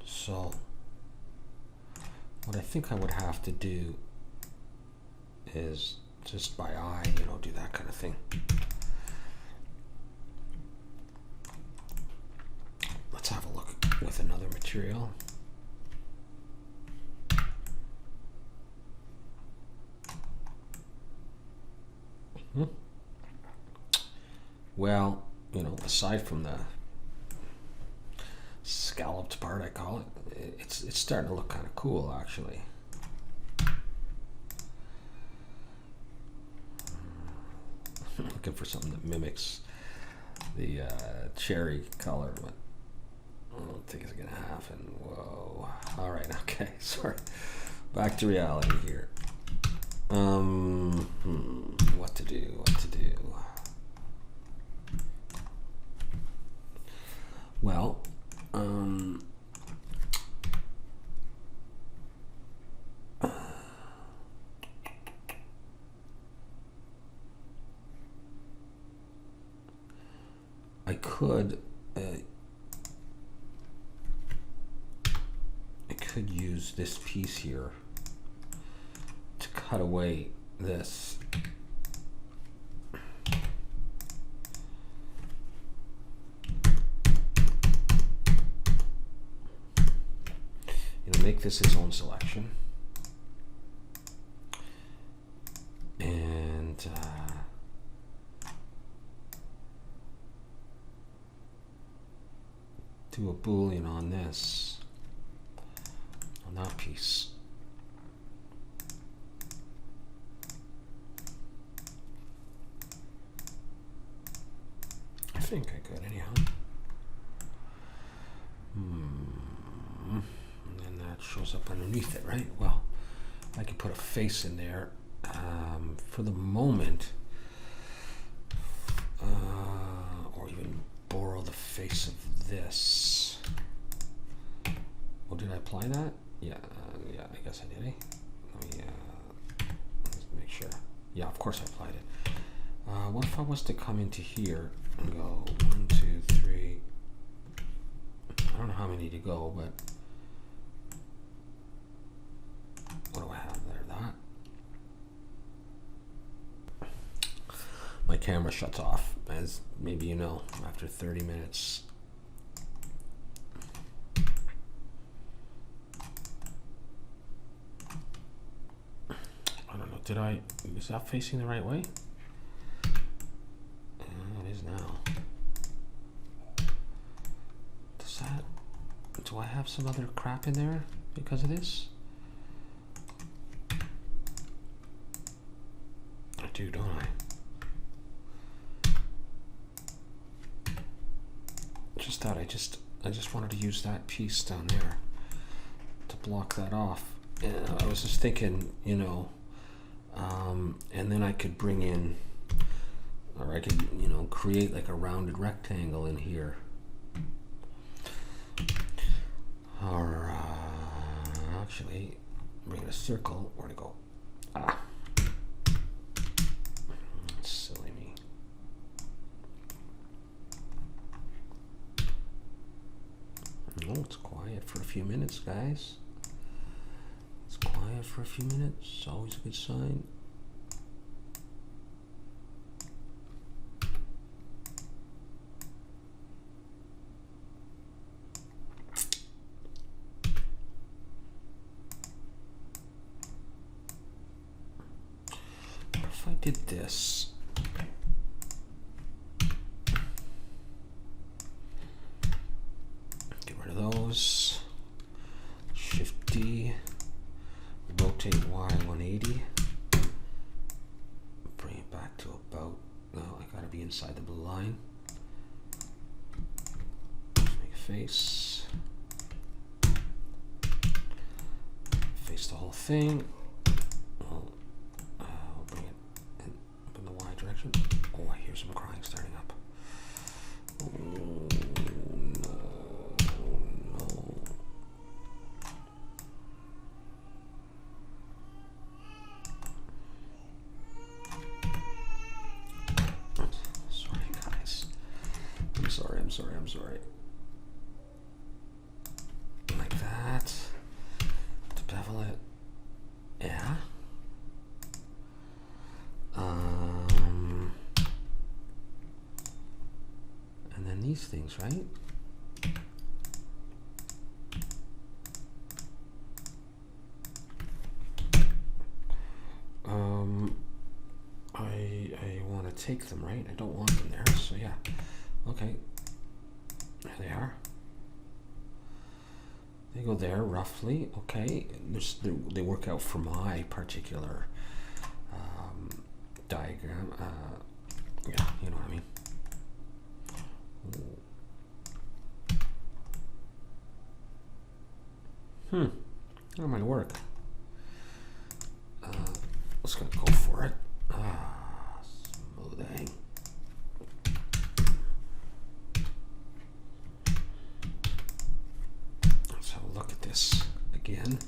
Speaker 1: So what I think I would have to do is just by eye, you know, do that kind of thing. Let's have a look with another material. Well, you know, aside from the scalloped part, I call it, it's starting to look kind of cool, actually. Looking for something that mimics the cherry color, but I don't think it's gonna happen. Whoa. All right. Okay. Sorry. Back to reality here. What to do? What to do? Well, could use this piece here to cut away this. Make this its own selection. And do a Boolean on this, on that piece. I think I could anyhow. And then that shows up underneath it, right? Well, I could put a face in there. For the moment, or even borrow the face of this. Oh, did I apply that? Yeah, I guess I did. Let me let's make sure. Yeah, of course I applied it. What if I was to come into here and go 1, 2, 3? I don't know how many to go, but what do I have there? That. My camera shuts off, as maybe you know, after 30 minutes. I don't know, is that facing the right way? It is now. Do I have some other crap in there because of this? I do, don't I? Just thought I just wanted to use that piece down there to block that off. And I was just thinking, you know, and then I could bring in, or I could, you know, create like a rounded rectangle in here. Or actually bring in a circle. Where to go? Ah, that's silly me. No, it's quiet for a few minutes, guys. It's quiet for a few minutes. Always a good sign. If I did this, get rid of those, Shift D, rotate Y 180, bring it back to about, no, I gotta be inside the blue line, make a face, face the whole thing. Oh, I hear some crying starting up. Oh, no, no. Sorry, guys. I'm sorry. Like that. To bevel it. Yeah. And then these things, right? I want to take them, right? I don't want them there, so yeah. Okay, there they are. They go there roughly. Okay, they work out for my particular diagram. Yeah, you know what I mean. That might work. Let's go for it. Smoothing. Let's have a look at this again.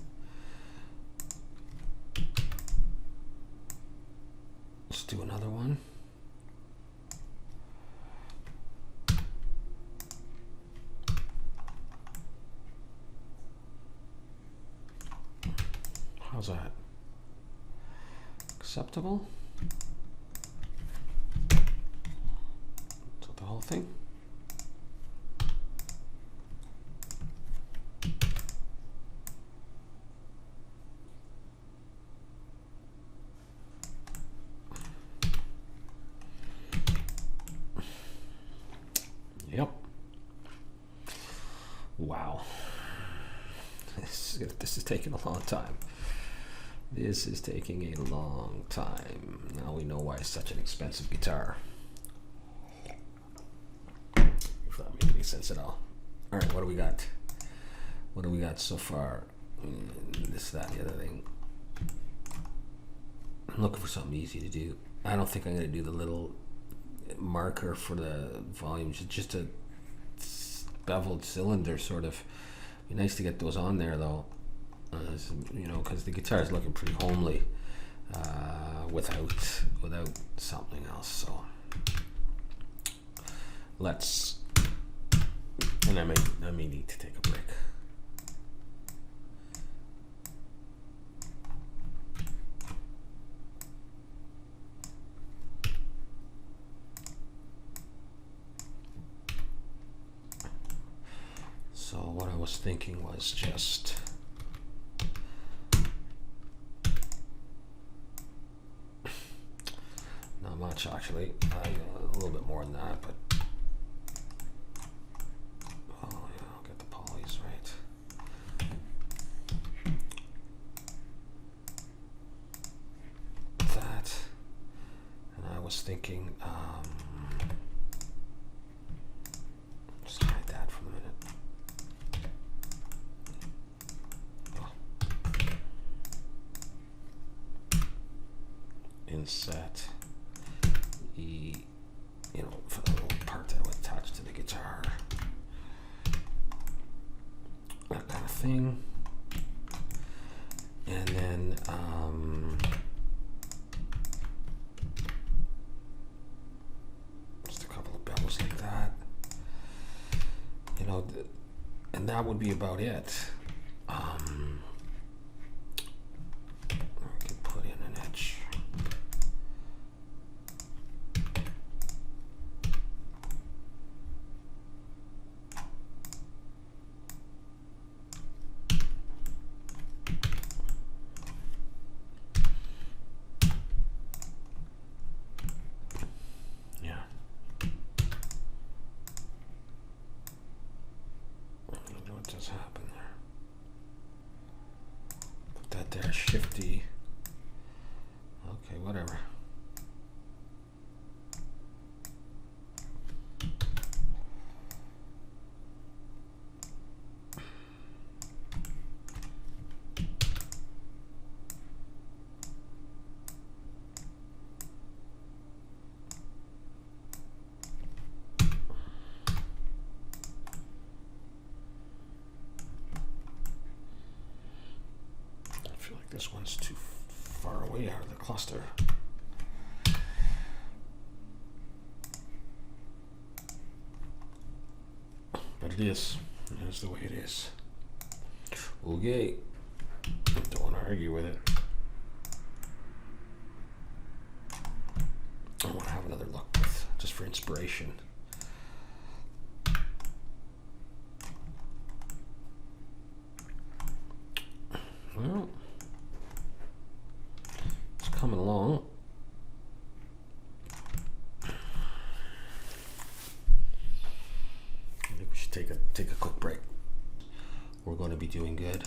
Speaker 1: Let's do another one. How's that? Acceptable? So the whole thing? Yep. Wow. This is taking a long time. This is taking a long time. Now we know why it's such an expensive guitar. If that makes any sense at all. All right, what do we got? What do we got so far? This, that, the other thing. I'm looking for something easy to do. I don't think I'm going to do the little marker for the volumes. It's just a beveled cylinder, sort of. Be nice to get those on there, though. You know, because the guitar is looking pretty homely without something else. So let's. And I may need to take a break. So what I was thinking was just not much, actually. A little bit more than that, but oh yeah, I'll get the polys right. That, and I was thinking, just hide that for a minute. Inset E, you know, for the little part that would attach to the guitar, that kind of thing. And then just a couple of bevels like that, you know, and that would be about it. I could put in an edge. Happen there. Put that there, shifty. Okay, whatever. This one's too far away out of the cluster. But it is. That's the way it is. Okay. Don't want to argue with it. I want to have another look just for inspiration. Well, coming along. I think we should take a quick break. We're going to be doing good.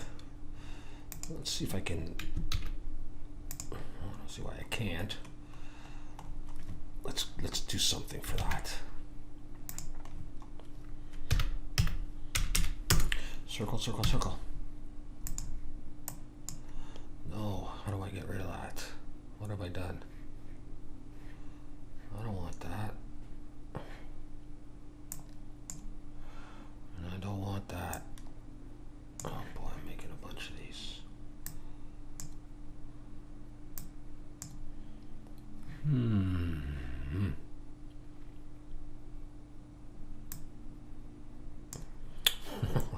Speaker 1: Let's see if I can. I don't see why I can't. Let's do something for that. Circle, circle, circle. No, how do I get rid of that? What have I done? I don't want that. And I don't want that. Oh boy, I'm making a bunch of these.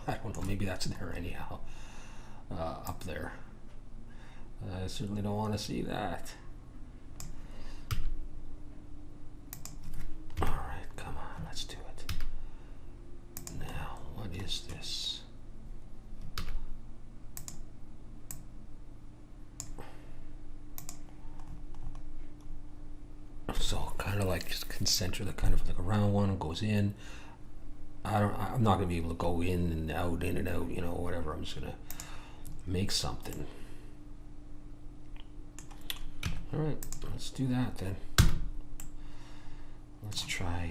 Speaker 1: I don't know, maybe that's there anyhow. Up there. I certainly don't want to see that. All right, come on, let's do it. Now, what is this? So kind of like just concentric, kind of like a round one goes in. I'm not gonna be able to go in and out, you know, whatever. I'm just gonna make something. All right, let's do that then. Let's try,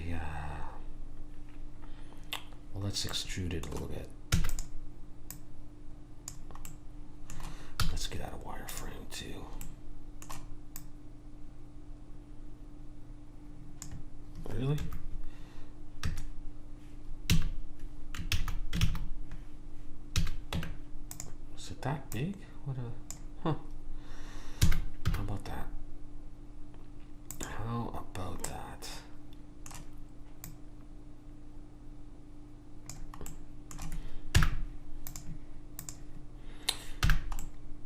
Speaker 1: well, let's extrude it a little bit. Let's get out a wireframe too. Really? Is it that big? What a, huh. How about that? How about that?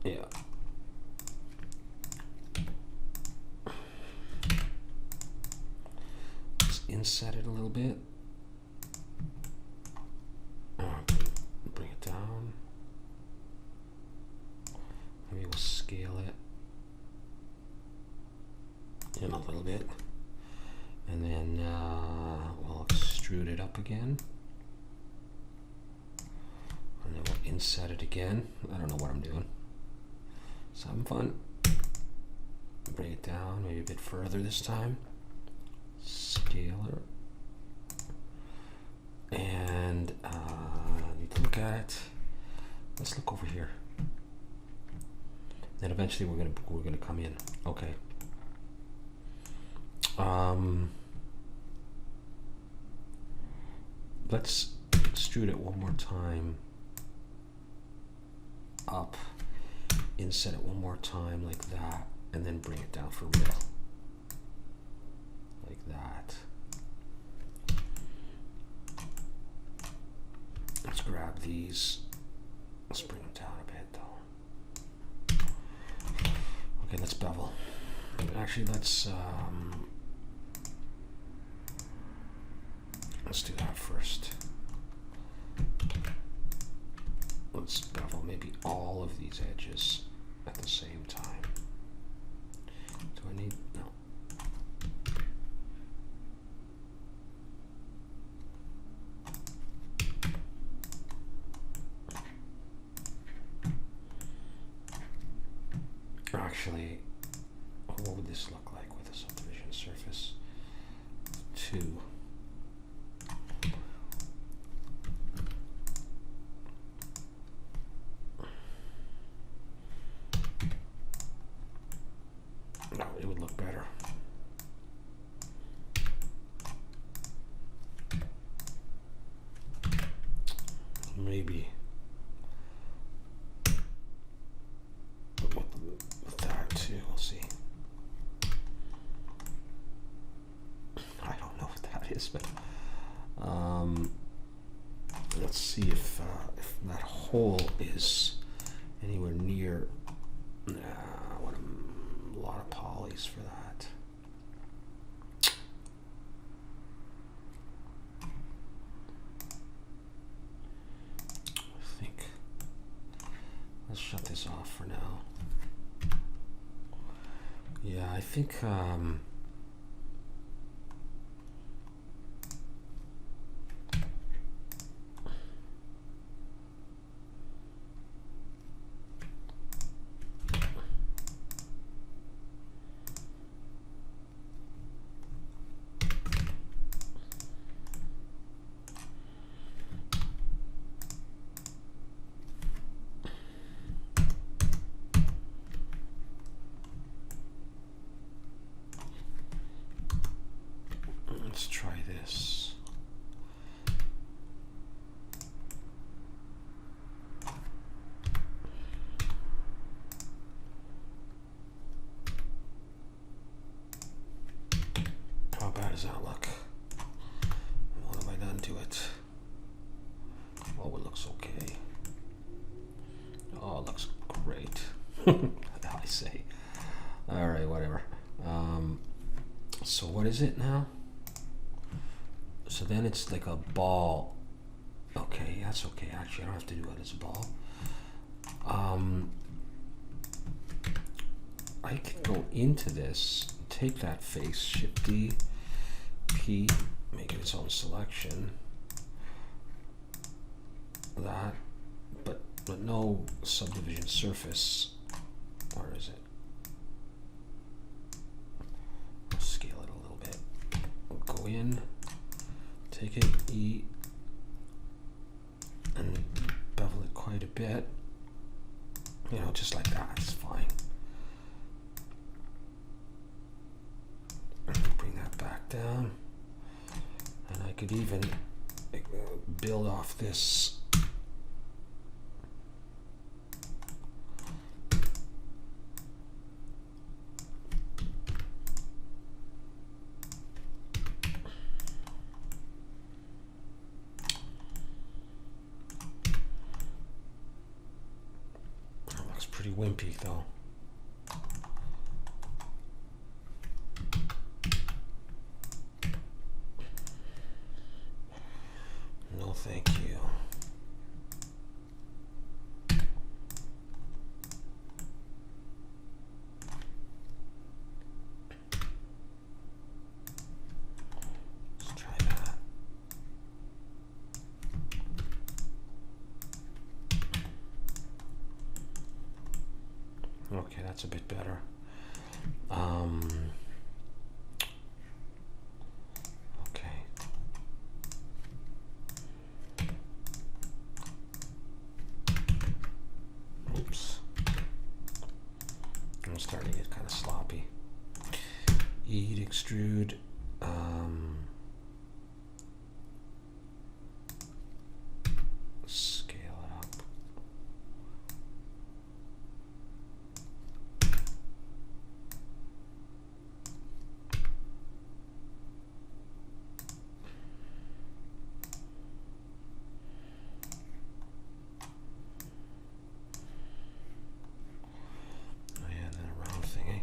Speaker 1: Yeah. Just inset it a little bit. Bring it down. Maybe we'll scale it in a little bit. And then we'll extrude it up again. And then we'll inset it again. I don't know what I'm doing. It's having fun. Bring it down maybe a bit further this time. Scale it. And need to look at it. Let's look over here. Then eventually we're gonna come in. Okay. Let's extrude it one more time. Up. Inset it one more time like that, and then bring it down for real. Like that. Let's grab these. Let's bring them down a bit though. Okay, let's bevel. Actually, let's do that first. Let's bevel maybe all of these edges at the same time. Do I need, no. Actually, what would this look like with a subdivision surface? 2. No, it would look better. Maybe with that too, we'll see. I don't know what that is, but let's see if that hole is anywhere near. What a lot of polys for that. I think let's shut this off for now. Yeah, I think let's try this. How bad does that look? What have I done to it? Oh, it looks okay. Oh, it looks great. say. All right, whatever. So what is it now? So then it's like a ball. Okay, that's okay. Actually, I don't have to do it as a ball. I can go into this, take that face, Shift D, P, make it its own selection. That, but no subdivision surface. Where is it? I'll scale it a little bit. We'll go in, take it, E, and bevel it quite a bit. You know, just like that, it's fine. Bring that back down. And I could even build off this. That looks pretty wimpy though. No, thank you. Let's try that. Okay, that's a bit better. Okay. Oops. I'm starting to get kind of sloppy. E to extrude. Scale it up. Oh yeah, and then a round thing, eh?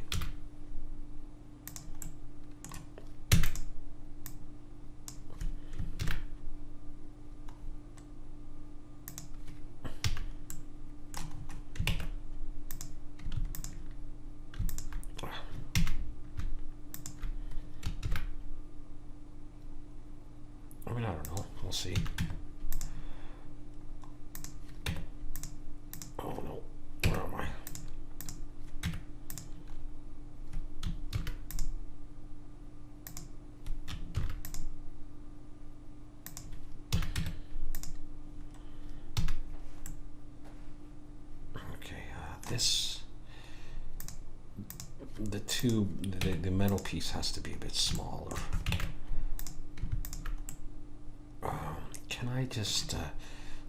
Speaker 1: I mean, I don't know. We'll see. Oh no. Where am I? Okay, this, the tube, the metal piece has to be a bit smaller. Can I just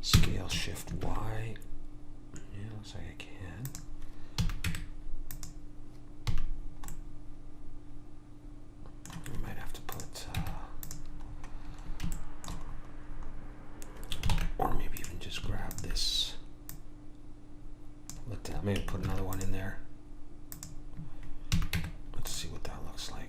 Speaker 1: scale Shift Y? Yeah, looks like I can. I might have to put, or maybe even just grab this. Let that, maybe put another one in there. Let's see what that looks like.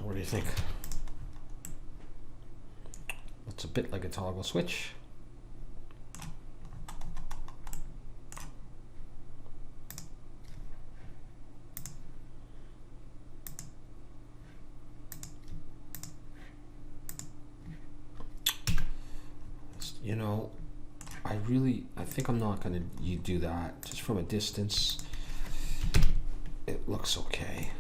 Speaker 1: What do you think? It's a bit like a toggle switch. You know, I think I'm not gonna do that. Just from a distance, it looks okay.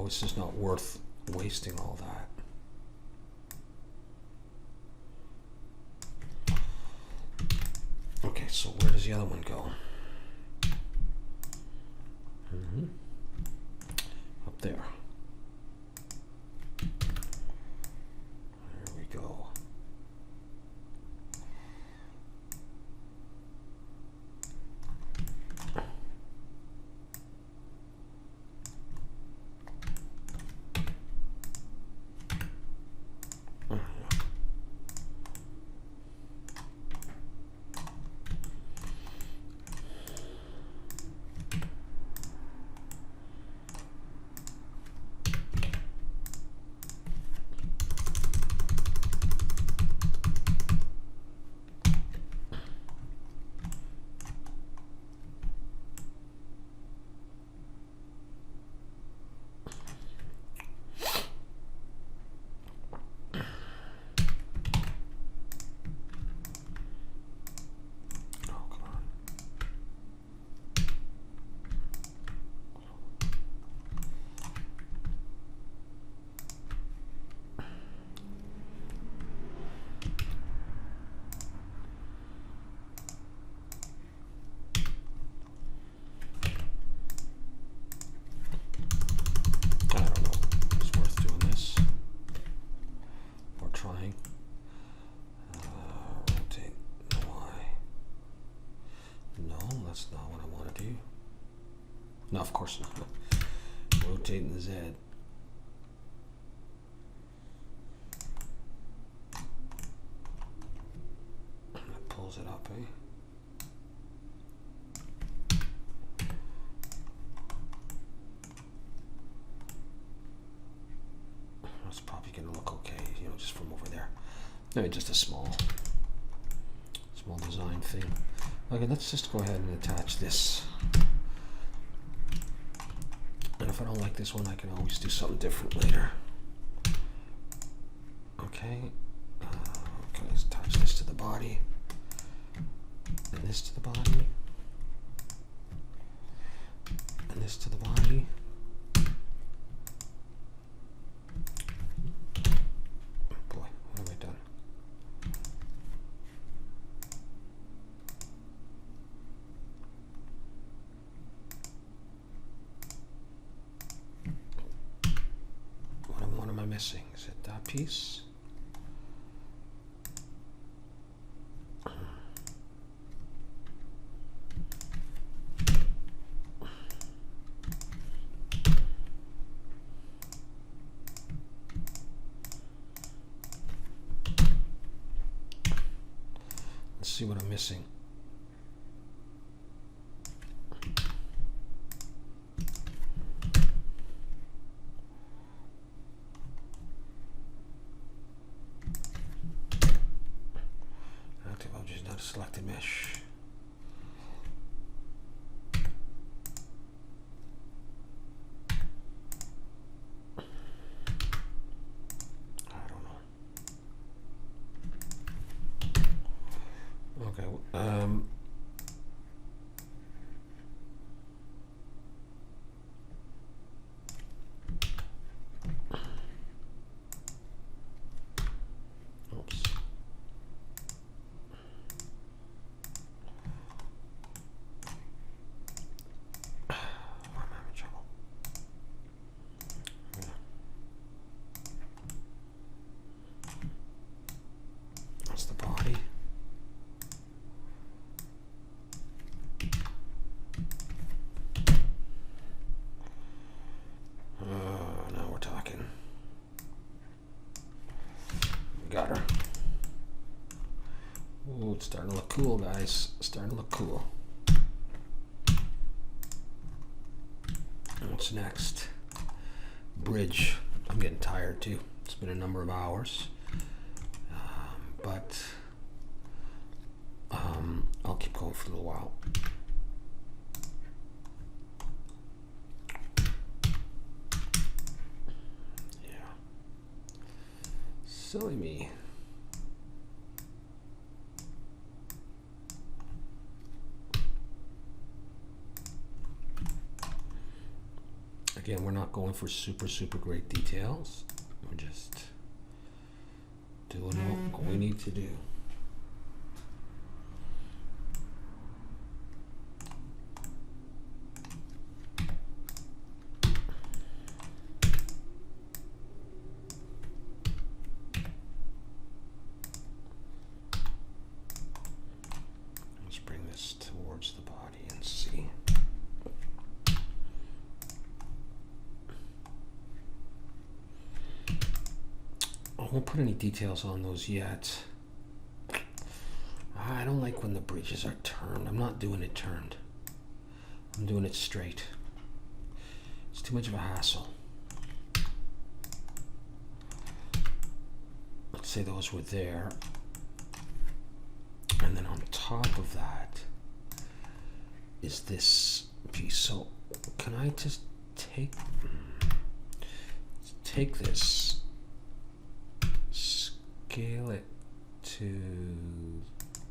Speaker 1: It's just not worth wasting all that. Okay, so where does the other one go? Up there. There we go. that's not what I want to do. No, of course not. Rotating the Z. That pulls it up, eh? That's probably going to look okay, you know, just from over there. Maybe just a small design thing. Okay, let's just go ahead and attach this. And if I don't like this one, I can always do something different later. Okay, let's attach this to the body, and this to the body, and this to the body. Boy, what have I done? What am I missing? Is it that piece? Let's see what I'm missing. Active object, not a selected mesh. Okay, oops. I'm having trouble. Yeah. That's the body. Now we're talking. Got her. Ooh, it's starting to look cool, guys. Starting to look cool. What's next? Bridge. I'm getting tired too. It's been a number of hours. But I'll keep going for a little while. Silly me. Again, we're not going for super great details. We're just doing what we need to do. Towards the body and see. I won't put any details on those yet. I don't like when the bridges are turned. I'm not doing it turned. I'm doing it straight. It's too much of a hassle. Let's say those were there. And then on top of that is this piece. So can I just take this, scale it to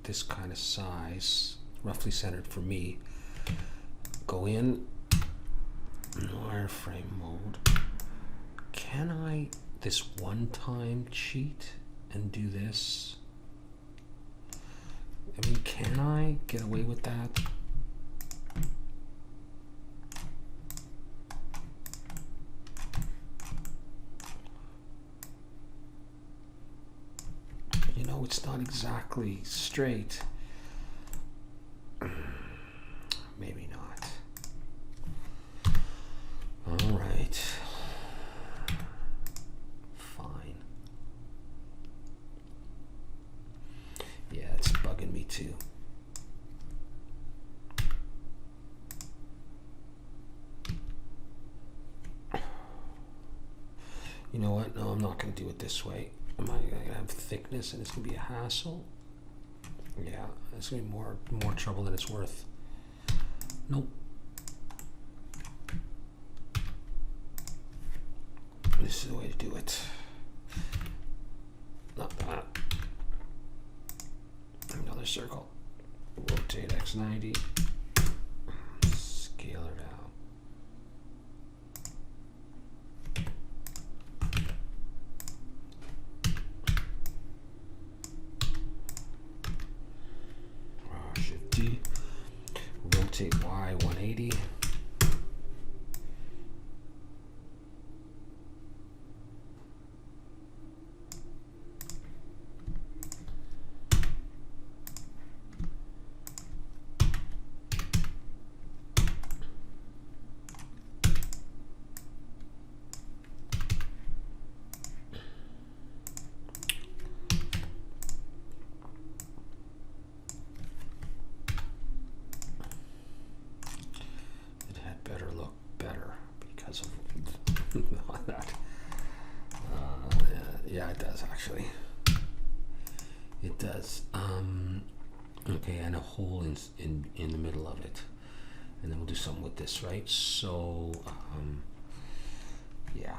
Speaker 1: this kind of size, roughly centered for me, go in wireframe mode. Can I this one time cheat and do this? I mean, can I get away with that? You know, it's not exactly straight. to. You know what? No, I'm not going to do it this way. Am I going to have thickness and it's going to be a hassle? Yeah, it's going to be more trouble than it's worth. Nope. This is the way to do it. Not that. Another circle. Rotate X90. Scale it out. Shift D. Rotate Y 180. That. Yeah, it does actually. It does. Okay, and a hole in the middle of it, and then we'll do something with this, right? So, yeah,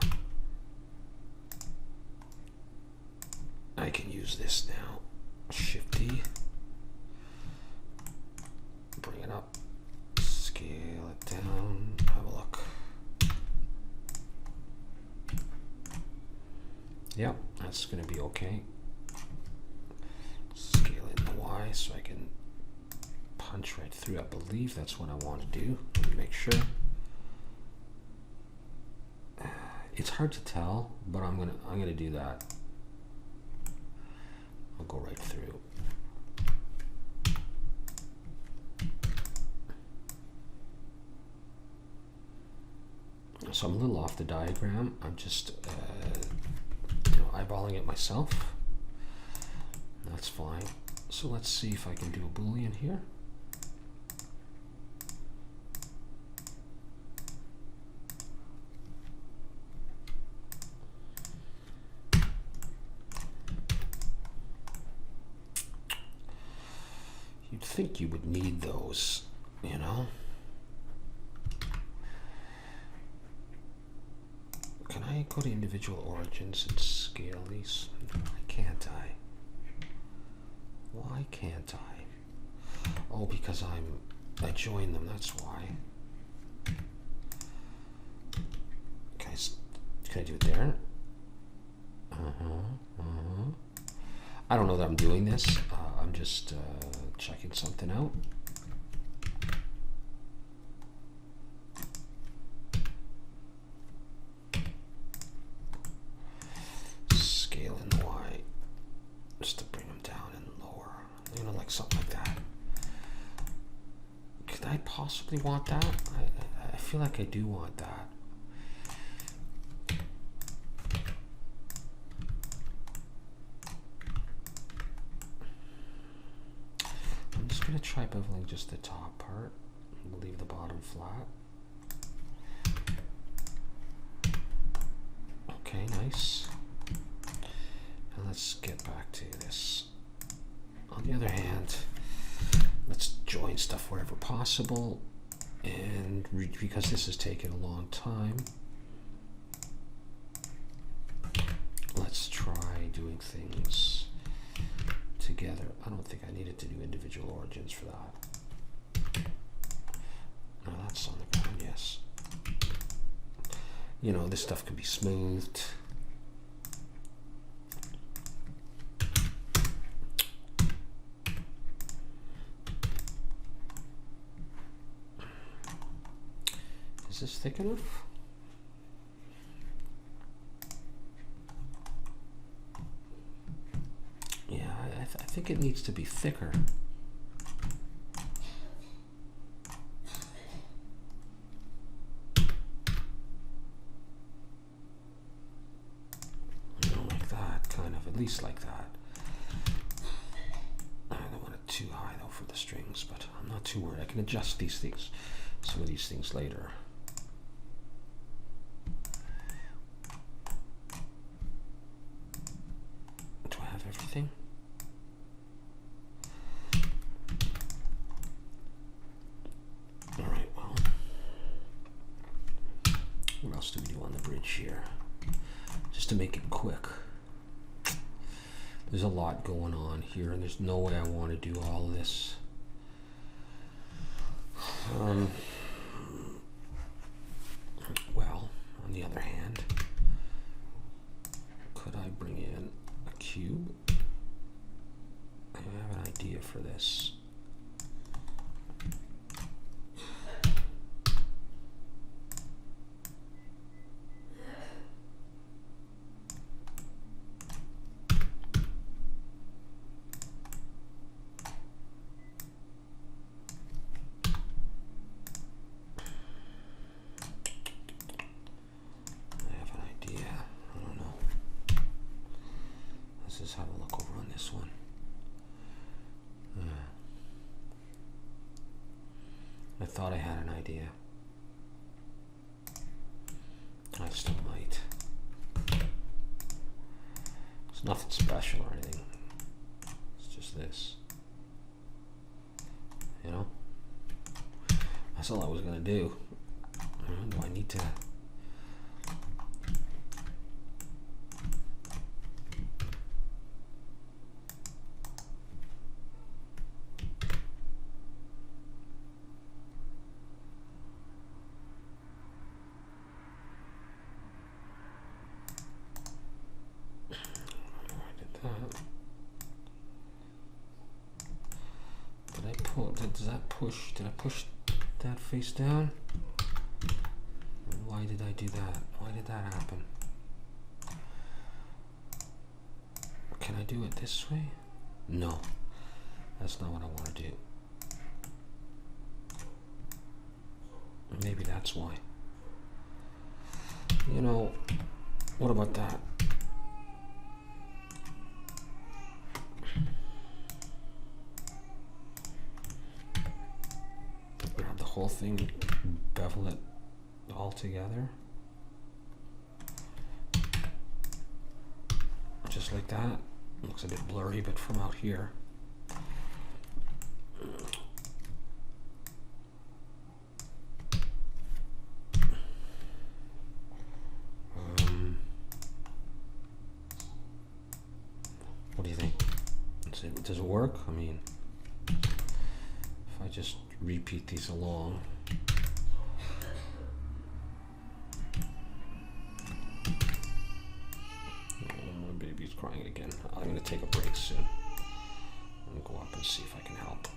Speaker 1: I can use this now. Shift D. Bring it up. Scale it down. Have a look. Yep, that's going to be okay. Scale in the Y so I can punch right through. I believe that's what I want to do. Let me make sure. It's hard to tell, but I'm gonna do that. I'll go right through. So I'm a little off the diagram. I'm just eyeballing it myself. That's fine. So let's see if I can do a Boolean here. You'd think you would need those, you know? Can I go to individual origins and scale these? Why can't I? Why can't I? Oh, because I joined them, that's why. Okay, can I do it there? I don't know that I'm doing this. I'm just checking something out. Scale in the Y just to bring them down and lower. You know, like something like that. Could I possibly want that? I feel like I do want that. I'm just going to try beveling just the top part. We'll leave the bottom flat. Okay, nice. And let's get back to this. On the other hand, let's join stuff wherever possible. And because this has taken a long time, let's try doing things together. I don't think I needed to do individual origins for that. No, that's on the ground, yes. You know, this stuff can be smoothed. Is this thick enough? Yeah, I think it needs to be thicker. You know, like that, kind of, at least like that. I don't want it too high for the strings, but I'm not too worried. I can adjust these things, some of these things later. Do I have everything? All right, well, what else do we do on the bridge here? Just to make it quick. There's a lot going on here, and there's no way I want to do all this. Well, on the other hand, could I bring in a cube? I have an idea for this. Let's have a look over on this one. I thought I had an idea. I still might. It's nothing special or anything. It's just this. You know? That's all I was gonna do. Do I need to? Did I push that face down? Why did I do that? Why did that happen? Can I do it this way? No, that's not what I want to do. Maybe that's why. You know, what about that? Whole thing, bevel it all together, just like that. Looks a bit blurry, but from out here, what do you think? Does it work? I mean, if I just repeat these along. Oh, my baby's crying again. I'm going to take a break soon. I'm going to go up and see if I can help.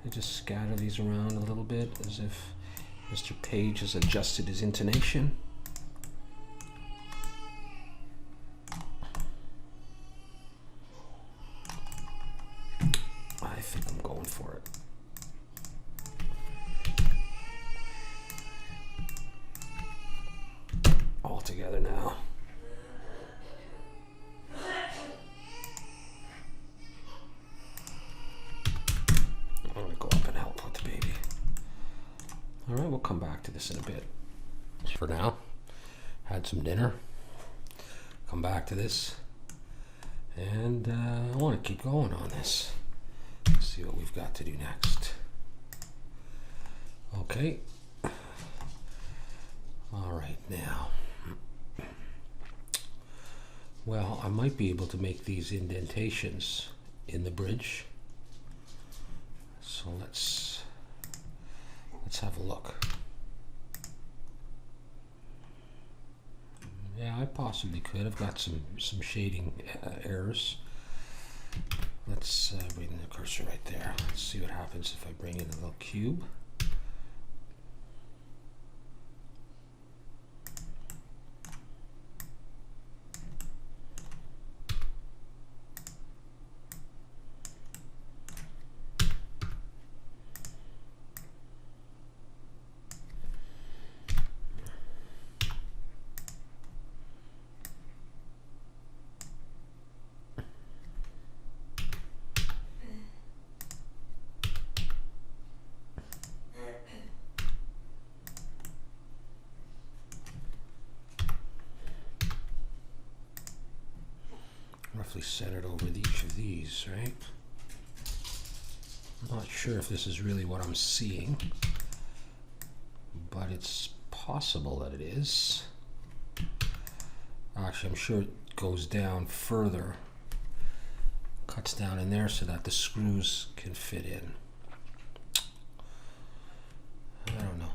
Speaker 1: I just scatter these around a little bit as if Mr. Page has adjusted his intonation. For it. All together now. I'm going to go up and help with the baby. All right, we'll come back to this in a bit. For now, had some dinner. Come back to this. And I want to keep going on this. See what we've got to do next. Okay. All right, now. Well, I might be able to make these indentations in the bridge. So let's have a look. Yeah, I possibly could. I've got some shading errors. Let's bring the cursor right there. Let's see what happens if I bring in a little cube. roughly centered over each of these, right? I'm not sure if this is really what I'm seeing, but it's possible that it is. Actually, I'm sure it goes down further, cuts down in there so that the screws can fit in. I don't know.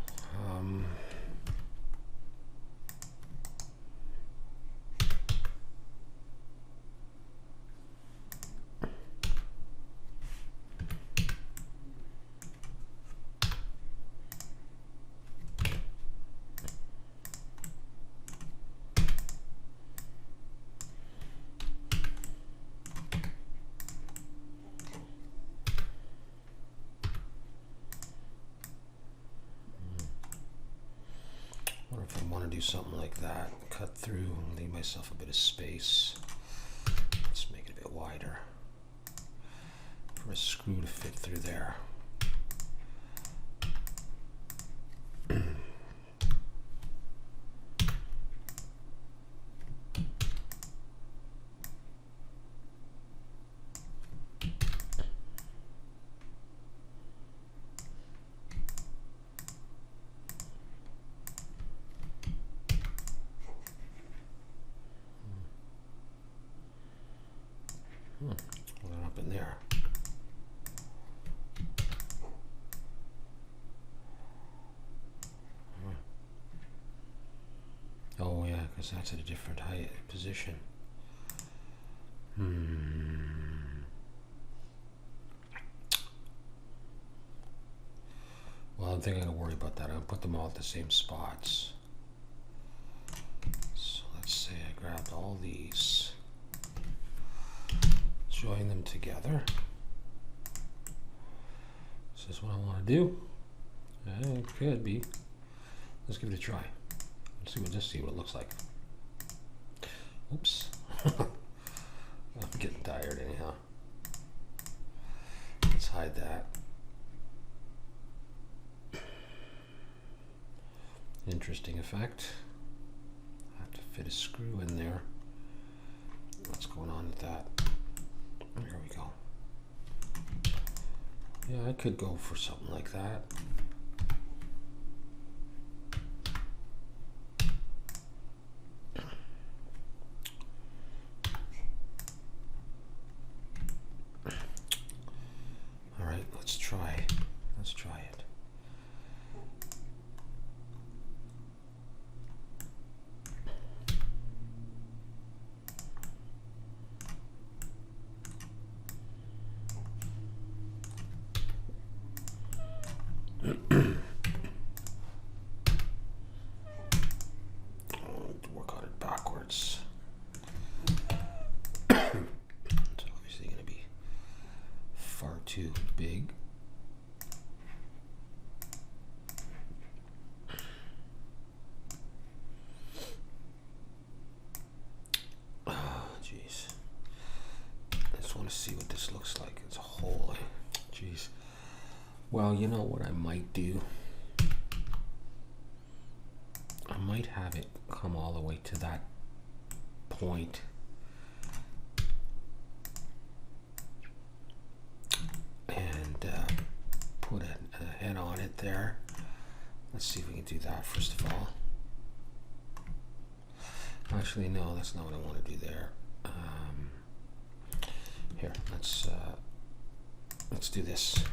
Speaker 1: What if I want to do something like that? Cut through and leave myself a bit of space. Let's make it a bit wider for a screw to fit through there. What happened there? Oh yeah, because that's at a different height position. Well, I'm thinking I'll worry about that. I'll put them all at the same spots. So let's say I grabbed all these, join them together. Is this what I want to do? It could be. Let's give it a try. Let's see what it looks like. Oops. I'm getting tired anyhow. Let's hide that. Interesting effect. I have to fit a screw in there. What's going on with that? There we go. Yeah, I could go for something like that. All right, let's try. Let's try it. Work on it backwards. It's obviously going to be far too big. Oh, jeez. I just want to see what this looks like as a whole. Jeez. Well, you know what I might do? I might have it come all the way to that point. And put a head on it there. Let's see if we can do that first of all. Actually, no, that's not what I want to do there. Here, let's do this.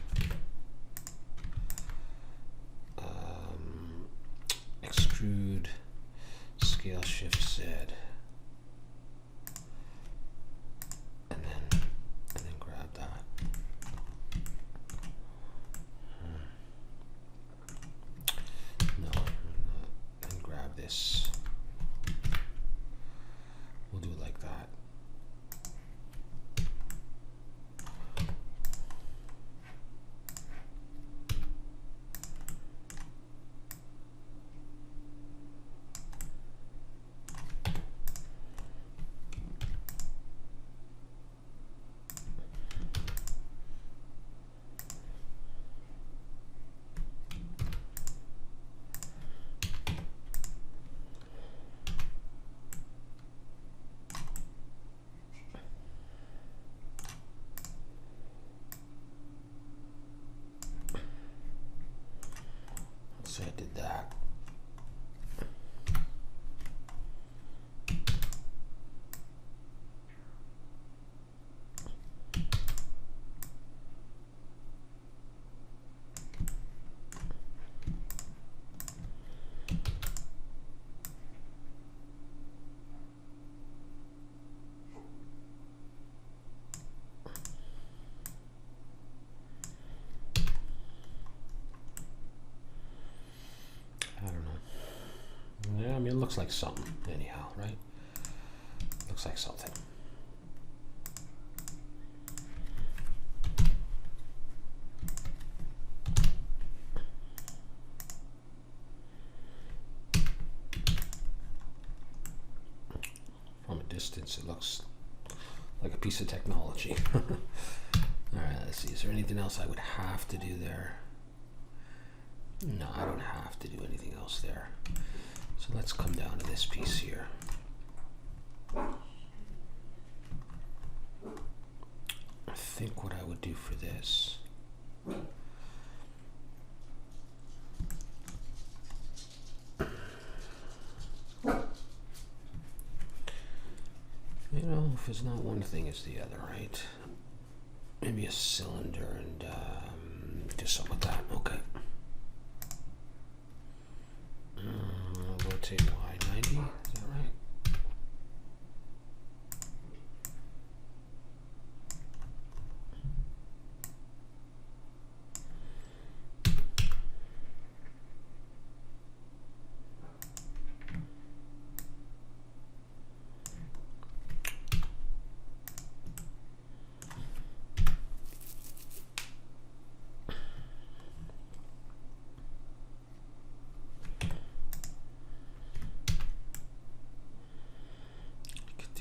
Speaker 1: Extrude, scale shift Z, and then grab that. No, and grab this. We'll do it like that. So I did that. I don't know. Yeah, I mean, it looks like something anyhow, right? Looks like something. From a distance, it looks like a piece of technology. All right, let's see. Is there anything else I would have to do there? No, I don't have to do anything else there. So let's come down to this piece here. I think what I would do for this, you know, if it's not one thing, it's the other, right? Maybe a cylinder and do something with that. Okay. Rotate Y 90, is that right?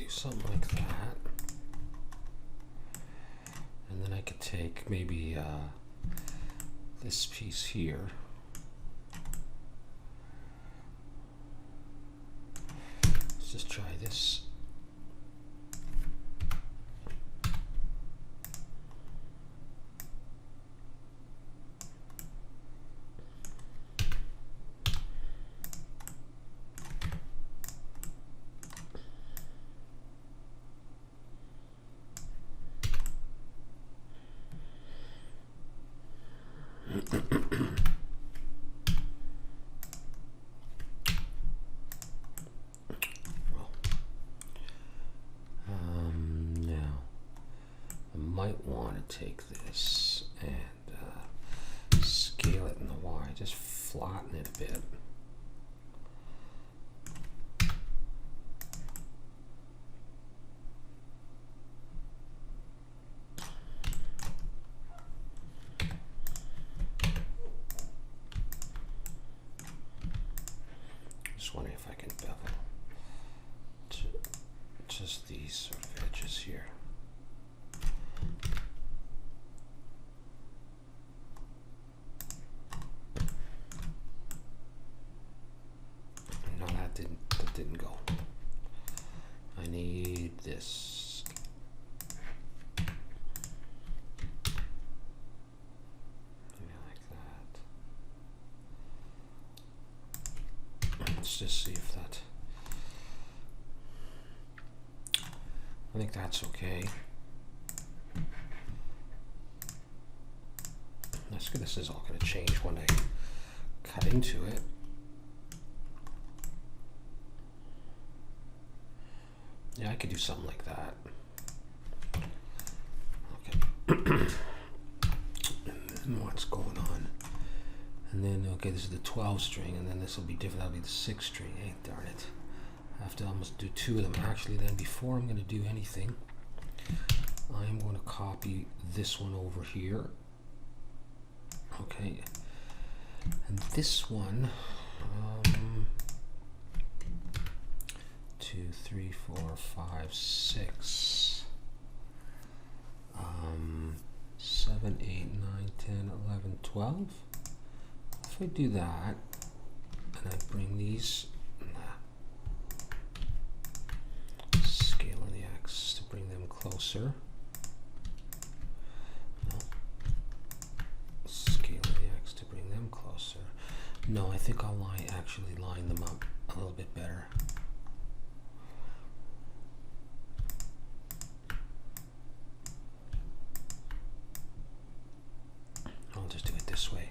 Speaker 1: Something like that, and then I could take maybe this piece here, let's just try this. Now I might want to take this and scale it in the Y, just flatten it a bit. Just wondering if I can bevel just these sort of edges here. No, that didn't go. I need this. Maybe like that. Let's just see if that. I think that's okay. That's good. This is all going to change when I cut into it. Yeah, I could do something like that. Okay. And what's going on? And then, okay, this is the 12 string, and then this will be different. That'll be the 6 string. Hey, darn it. I have to almost do 2 of them. Actually, then before I'm going to do anything, I'm going to copy this one over here. Okay. And this one, 2, 3, 4, 5, 6, 7, 8, 9, 10, 11, 12. If I do that, and I bring these, scale on the X to bring them closer. No. Scale on the X to bring them closer. No, I think I'll actually line them up a little bit better. I'll just do it this way.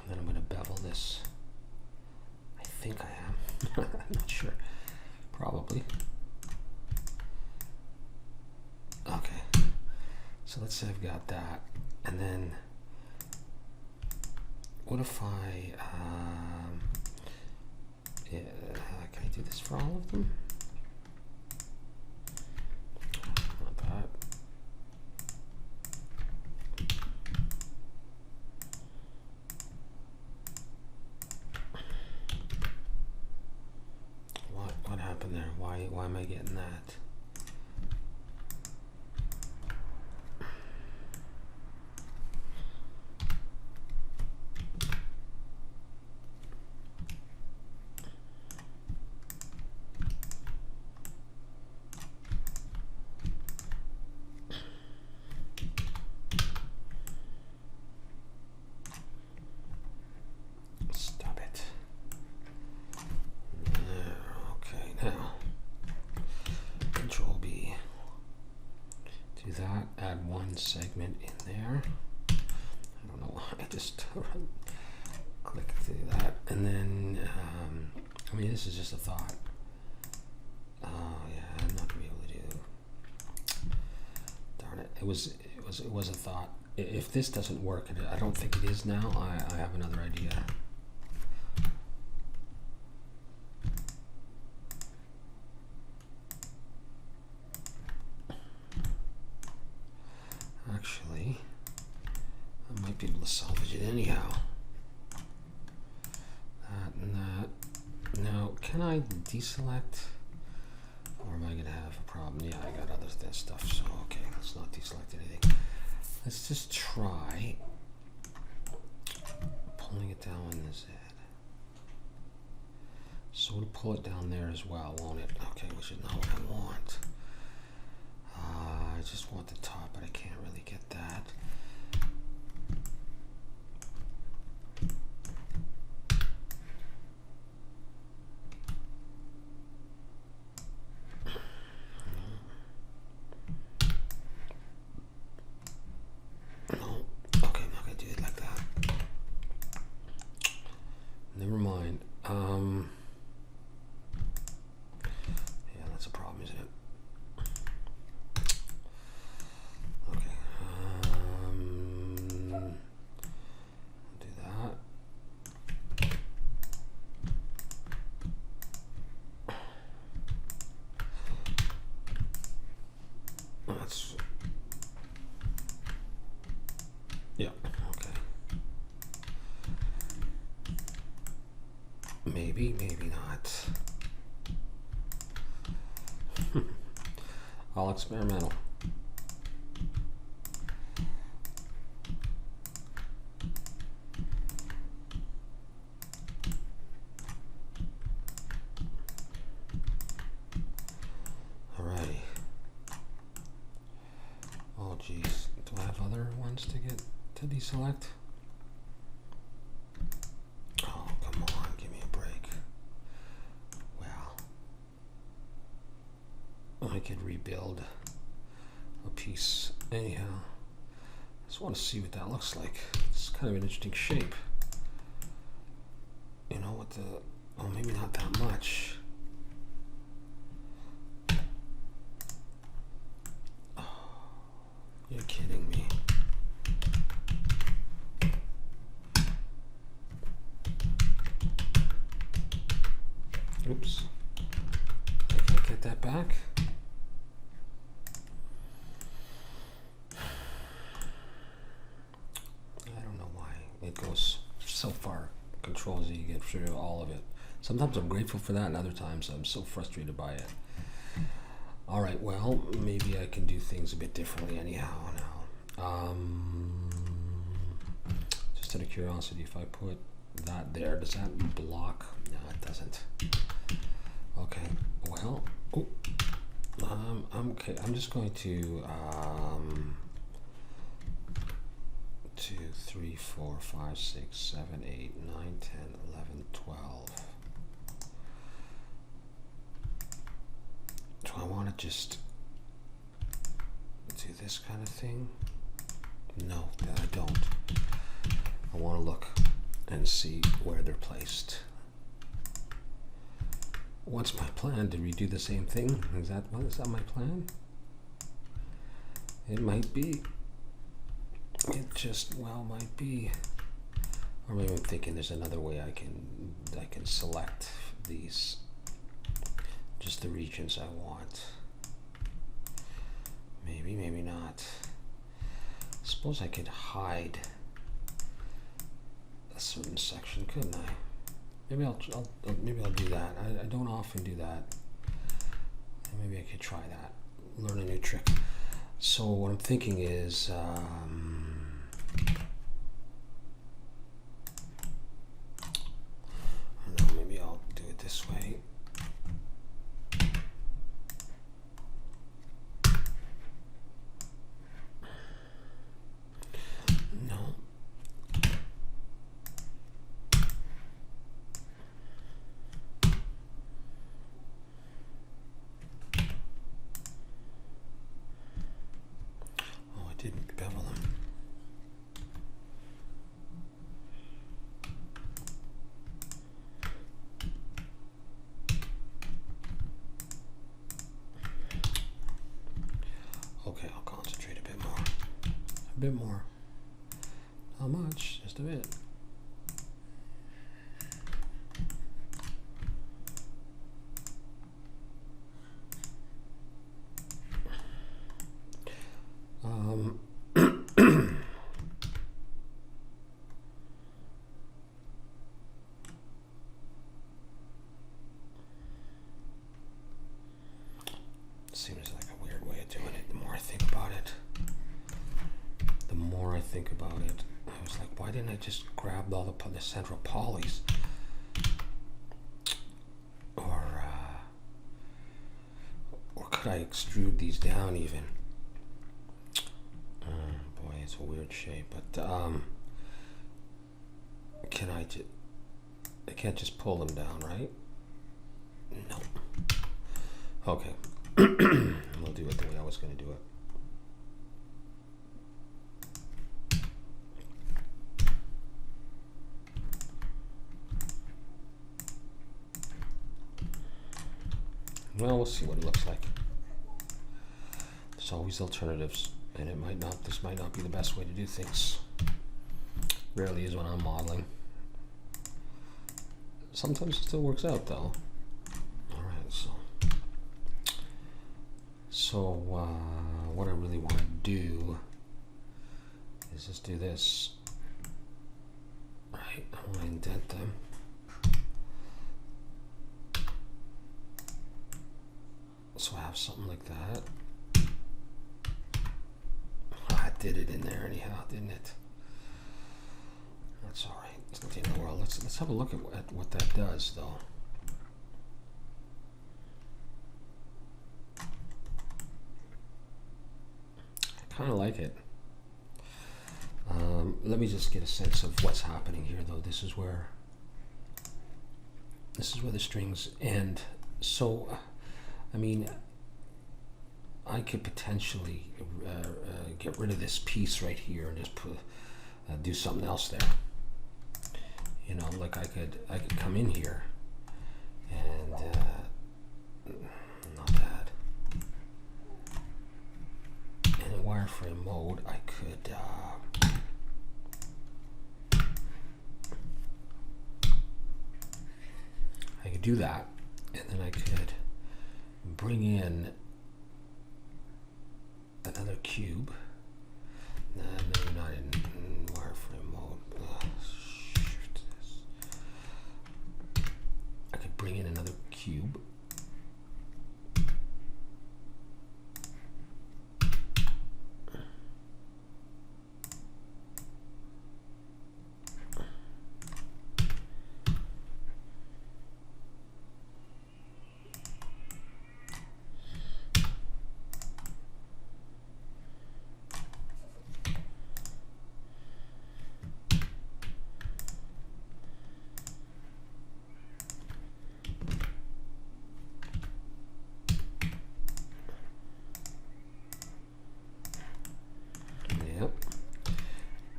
Speaker 1: Then I'm going to bevel this. I think I am. I'm not sure. Probably. Okay. So let's say I've got that. And then what if I, yeah, can I do this for all of them? Not that. What happened there? Why am I getting that? Now, Control B. Do that, add one segment in there. I don't know why, I just click through that. And then, I mean, this is just a thought. Oh yeah, I'm not gonna be able to do. Darn it, it was a thought. If this doesn't work, and I don't think it is now, I have another idea. Actually, I might be able to salvage it anyhow. That and that. Now, can I deselect? Or am I going to have a problem? Yeah, I got other stuff, so okay, let's not deselect anything. Let's just try pulling it down in the Z. So we'll pull it down there as well, won't it? Okay, which is not what I want. I just want the top, but I can't really get that. No, okay, I'm not gonna do it like that. Never mind. Yeah, that's a problem, isn't it? Do that. That's, yeah, okay. Maybe, maybe not. All experimental. Alrighty. Oh geez, do I have other ones to get to deselect? Oh, come on, give me a break. Well, I could rebuild a piece anyhow. I just want to see what that looks like. It's kind of an interesting shape. You know what the, oh, maybe not that much. Oh, you're kidding me. Oops. I can't get that back. I don't know why it goes so far. Control Z, you get rid of all of it. Sometimes I'm grateful for that, and other times I'm so frustrated by it. All right, well, maybe I can do things a bit differently anyhow now. Just out of curiosity, if I put that there. Does that block? No, it doesn't. Okay, well, okay, I'm just going to 2, 3, 4, 5, 6, 7, 8, 9, 10, 11, 12. Do I want to just do this kind of thing? No, I don't. I want to look and see where they're placed. What's my plan? To redo the same thing? Is that my plan? It might be. It just might be. Or maybe I'm thinking there's another way I can select these, just the regions I want. Maybe, maybe not. Suppose I could hide a certain section, couldn't I? Maybe I'll do that. I don't often do that. Maybe I could try that. Learn a new trick. So what I'm thinking is, I don't know, maybe I'll do it this way. No. Didn't bevel them. Okay, I'll concentrate a bit more. A bit more. Not much, just a bit. Seems like a weird way of doing it. The more I think about it, I was like, why didn't I just grab all the central polys? Or could I extrude these down even? Boy, it's a weird shape, but can I can't just pull them down, right? No. Okay. We'll do it the way I was going to do it. Well, we'll see what it looks like. There's always alternatives, and this might not be the best way to do things. Rarely is when I'm modeling. Sometimes it still works out, though. All right, so what I really want to do is just do this. Right, I want to indent them. So I have something like that. I did it in there anyhow, didn't it? That's all right. It's not the end of the world. Let's have a look at what that does, though. I kind of like it. Let me just get a sense of what's happening here, though. This is where the strings end. So, I mean, I could potentially get rid of this piece right here and just do something else there. You know, like I could come in here and not that. And in wireframe mode, I could do that, and then I could bring in another cube. Nah, maybe not in wireframe mode. Shift this. I could bring in another cube.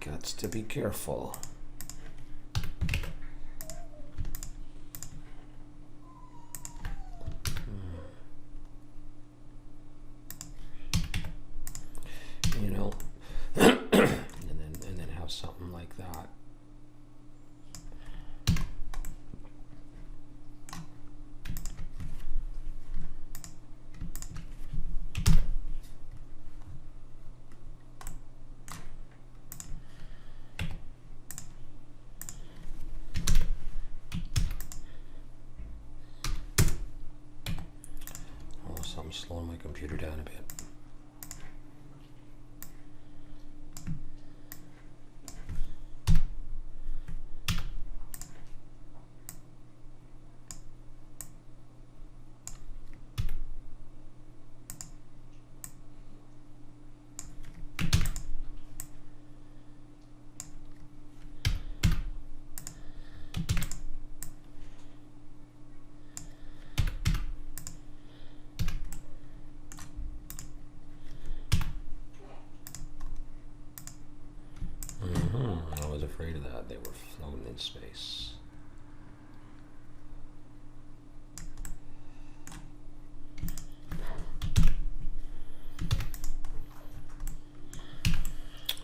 Speaker 1: Gots to be careful. You know, and then have something like that. Oh, something's slowing my computer down a bit. I was afraid of that. They were floating in space.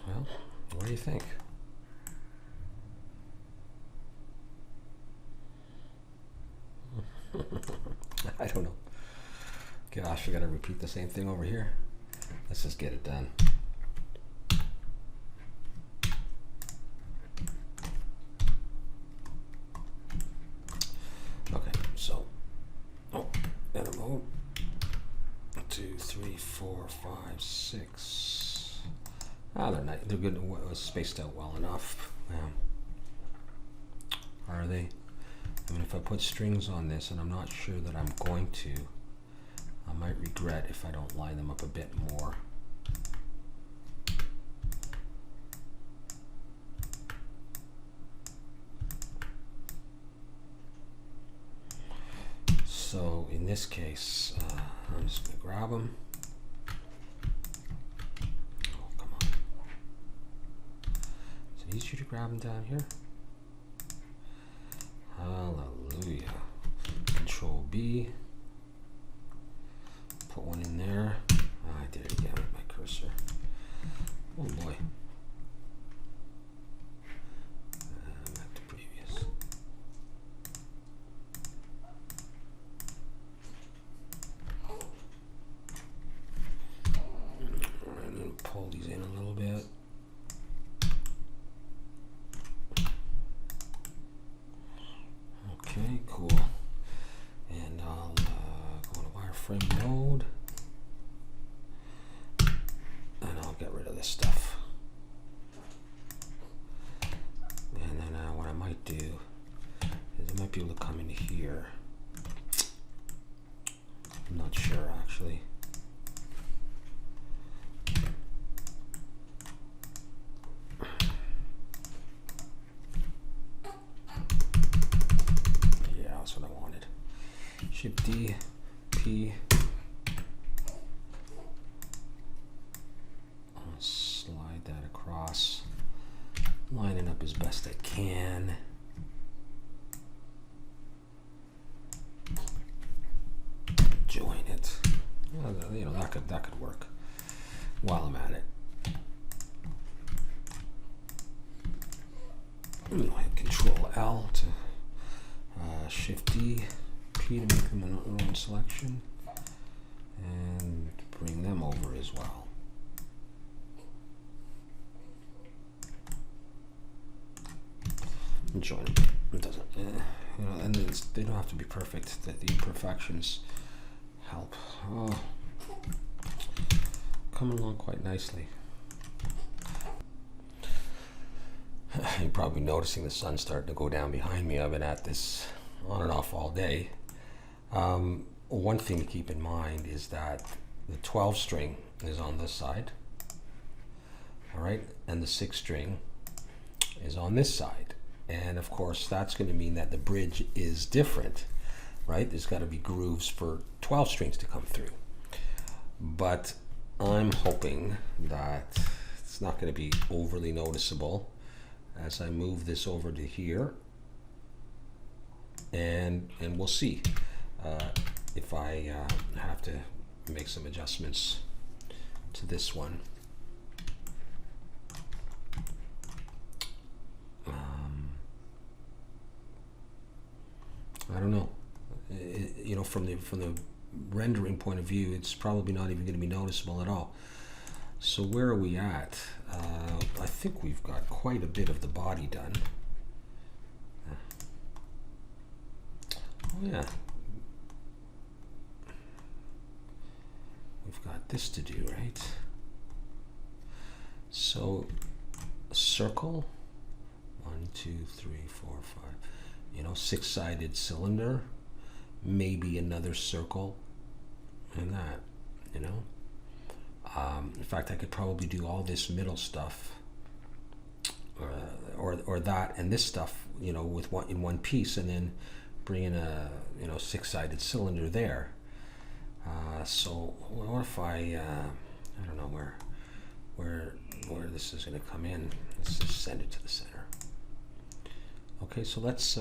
Speaker 1: Well, what do you think? I don't know. Gosh, we gotta repeat the same thing over here. Let's just get it done. Okay, so, edit mode. 2, 3, 4, 5, 6. Ah, they're nice. They're good. Spaced out well enough. Are they? I mean, if I put strings on this, and I'm not sure that I'm going to, I might regret if I don't line them up a bit more. So in this case, I'm just going to grab them. Oh, come on. Is it easier to grab them down here? Hallelujah. Control B. Put one in there. Oh, I did it again with my cursor. Oh boy. Back to previous. I'm going to pull these in a little bit. Okay, cool. And I'll go into wireframe mode. And I'll get rid of this stuff. And then what I might do is I might be able to come in here. I'm not sure actually. Shift D, P. I'll slide that across, line it up as best I can. Join it. You know, that could work while I'm at it. I'm going to hit Control L to Shift D. To make them an own selection and bring them over as well. And join them. It doesn't, you know, and they don't have to be perfect. The imperfections help. Oh, coming along quite nicely. You're probably noticing the sun starting to go down behind me. I've been at this on and off all day. One thing to keep in mind is that the 12 string is on this side, all right, and the 6 string is on this side, and of course that's going to mean that the bridge is different, right? There's got to be grooves for 12 strings to come through, but I'm hoping that It's not going to be overly noticeable as I move this over to here, and we'll see if I have to make some adjustments to this one. I don't know. You know, from the rendering point of view, it's probably not even going to be noticeable at all. So where are we at? I think we've got quite a bit of the body done. Oh yeah. We've got this to do, right? So a circle, 1, 2, 3, 4, 5, you know, 6-sided cylinder, maybe another circle, and that, you know. In fact, I could probably do all this middle stuff, or that and this stuff, you know, with in one piece, and then bring in a, you know, 6-sided cylinder there. So what if I don't know where this is going to come in. Let's just send it to the center. Okay, so let's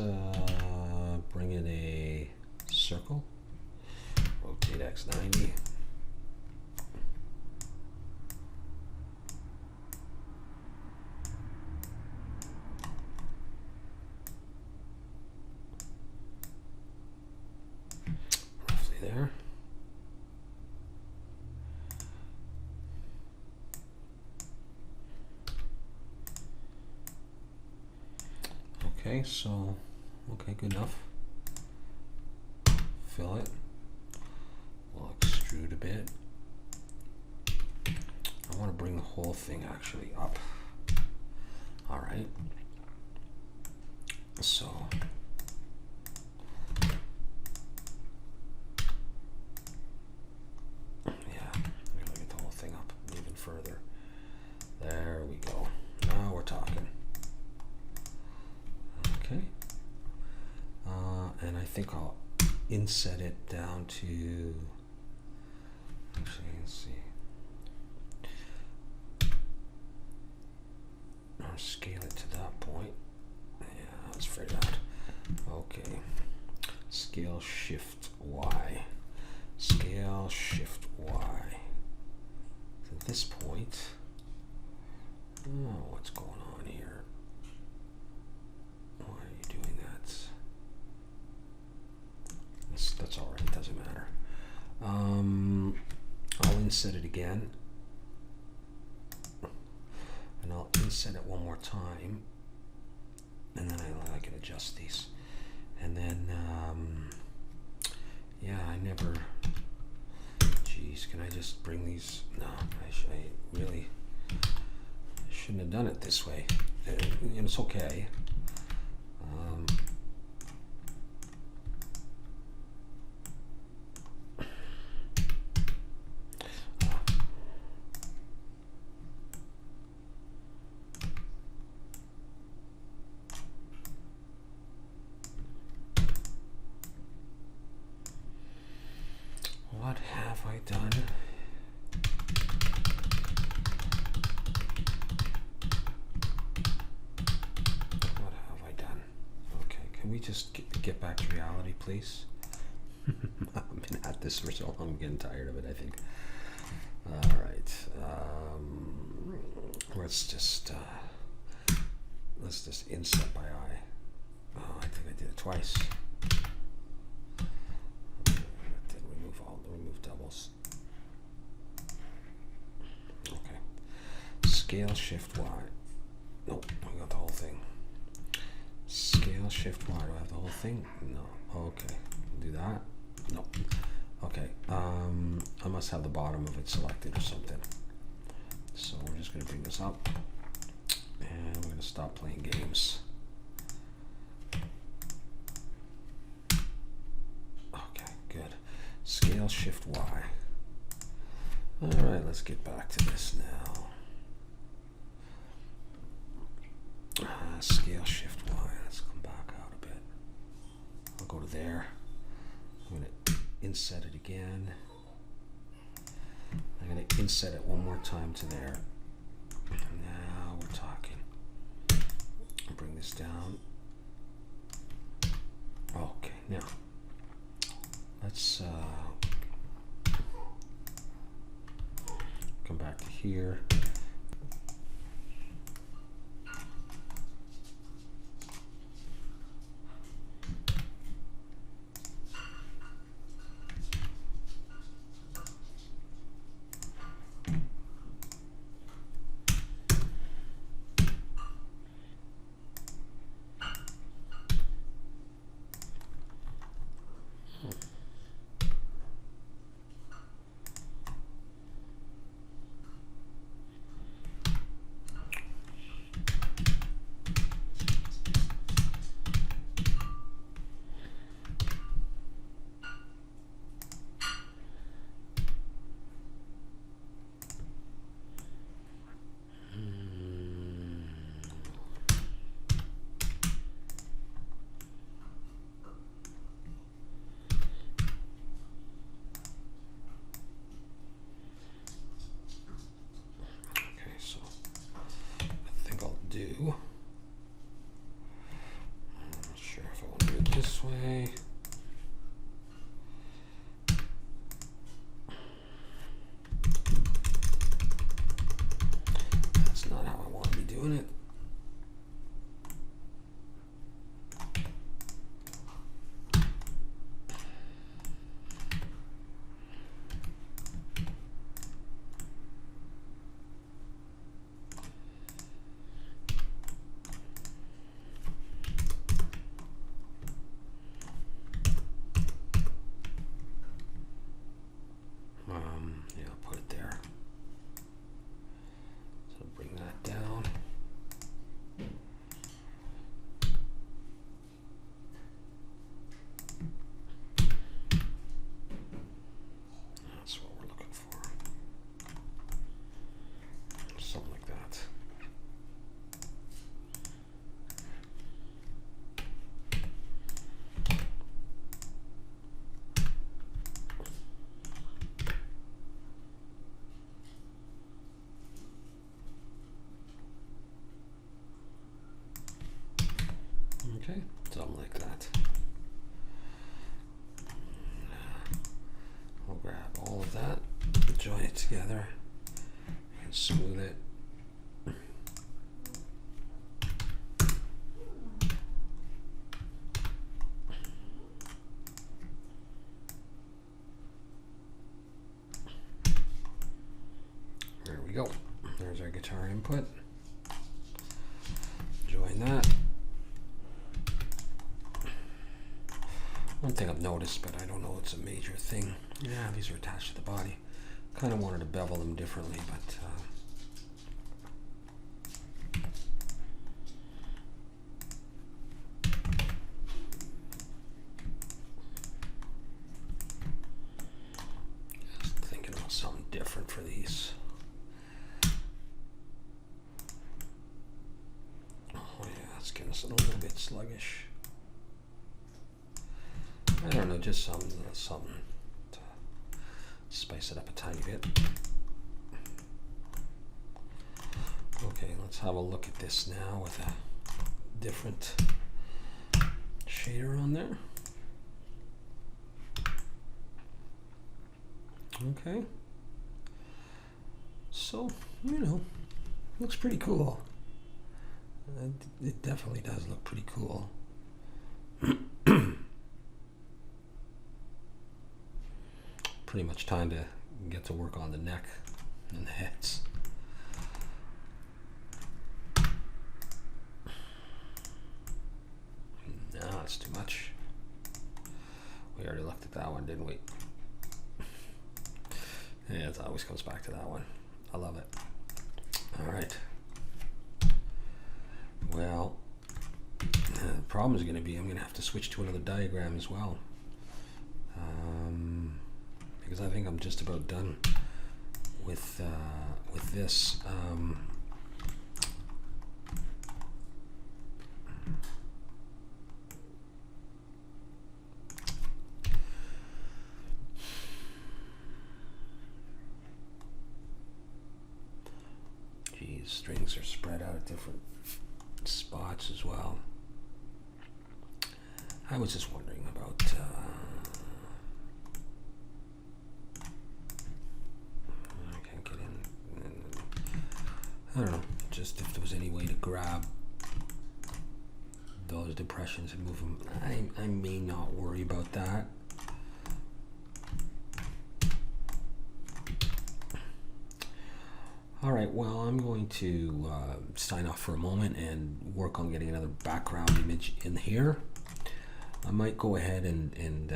Speaker 1: bring in a circle. Rotate X90. Roughly there. Okay, so, okay, good enough. Fill it. We'll extrude a bit. I want to bring the whole thing actually up. All right. So, yeah, we're going to get the whole thing up even further. There we go. Now we're talking. Okay, and I think I'll inset it down to, actually, let's see, or scale it to that point. Yeah, let's figure it out. Okay, scale shift Y, scale shift Y to this point. Oh, what's going on here? Why are you doing that? That's all right, it doesn't matter. I'll inset it again, and I'll inset it one more time, and then I can adjust these. And then, yeah, I never, geez, can I just bring these? No, I really shouldn't have done it this way, and it's okay. What have I done? What have I done? Okay, can we just get back to reality, please? I've been at this for so long, I'm getting tired of it, I think. All right, let's just inset by eye. Oh, I think I did it twice. Remove doubles. Okay. Scale shift Y. Nope, I got the whole thing. Scale shift Y. Do I have the whole thing? No. Okay. Do that. Nope. Okay. I must have the bottom of it selected or something. So we're just going to bring this up, and we're going to stop playing games. Okay, good. Scale shift Y. All right, let's get back to this now. Scale shift Y. Let's come back out a bit. I'll go to there. I'm going to inset it again. I'm going to inset it one more time to there. Now we're talking. Bring this down. Okay, now let's come back to here. I'm not sure if I want to do it this way. That's not how I want to be doing it. Yeah, I'll put it there. So bring that down. That's what we're looking for. Something like that. Okay, something like that. I'll grab all of that, join it together, and smooth it. There we go. There's our guitar input. Join that. One thing I've noticed, but I don't know it's a major thing. Yeah, these are attached to the body. Kind of wanted to bevel them differently, but just thinking about something different for these. Oh yeah, it's getting us a little bit sluggish. I don't know, just something to spice it up a tiny bit. Okay, let's have a look at this now with a different shader on there. Okay. So, you know, looks pretty cool. It definitely does look pretty cool. Pretty much time to get to work on the neck and the heads. No, that's too much. We already looked at that one, didn't we? Yeah, it always comes back to that one. I love it. All right. Well, the problem is going to be I'm going to have to switch to another diagram as well. Because I think I'm just about done with this. Geez, these strings are spread out at different spots as well. I was just wondering about I can't get in. I don't know, just if there was any way to grab those depressions and move them. I may not worry about that. All right, well, I'm going to sign off for a moment and work on getting another background image in here. I might go ahead and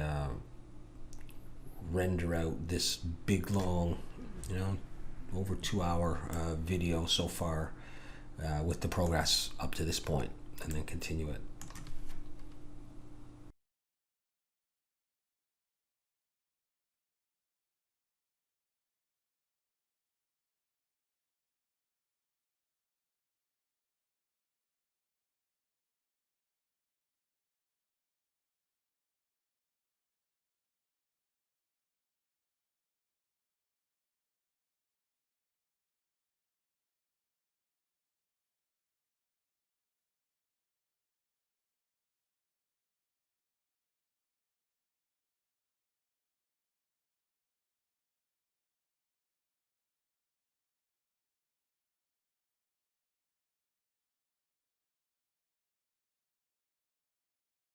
Speaker 1: render out this big, long, over 2-hour video so far with the progress up to this point, and then continue it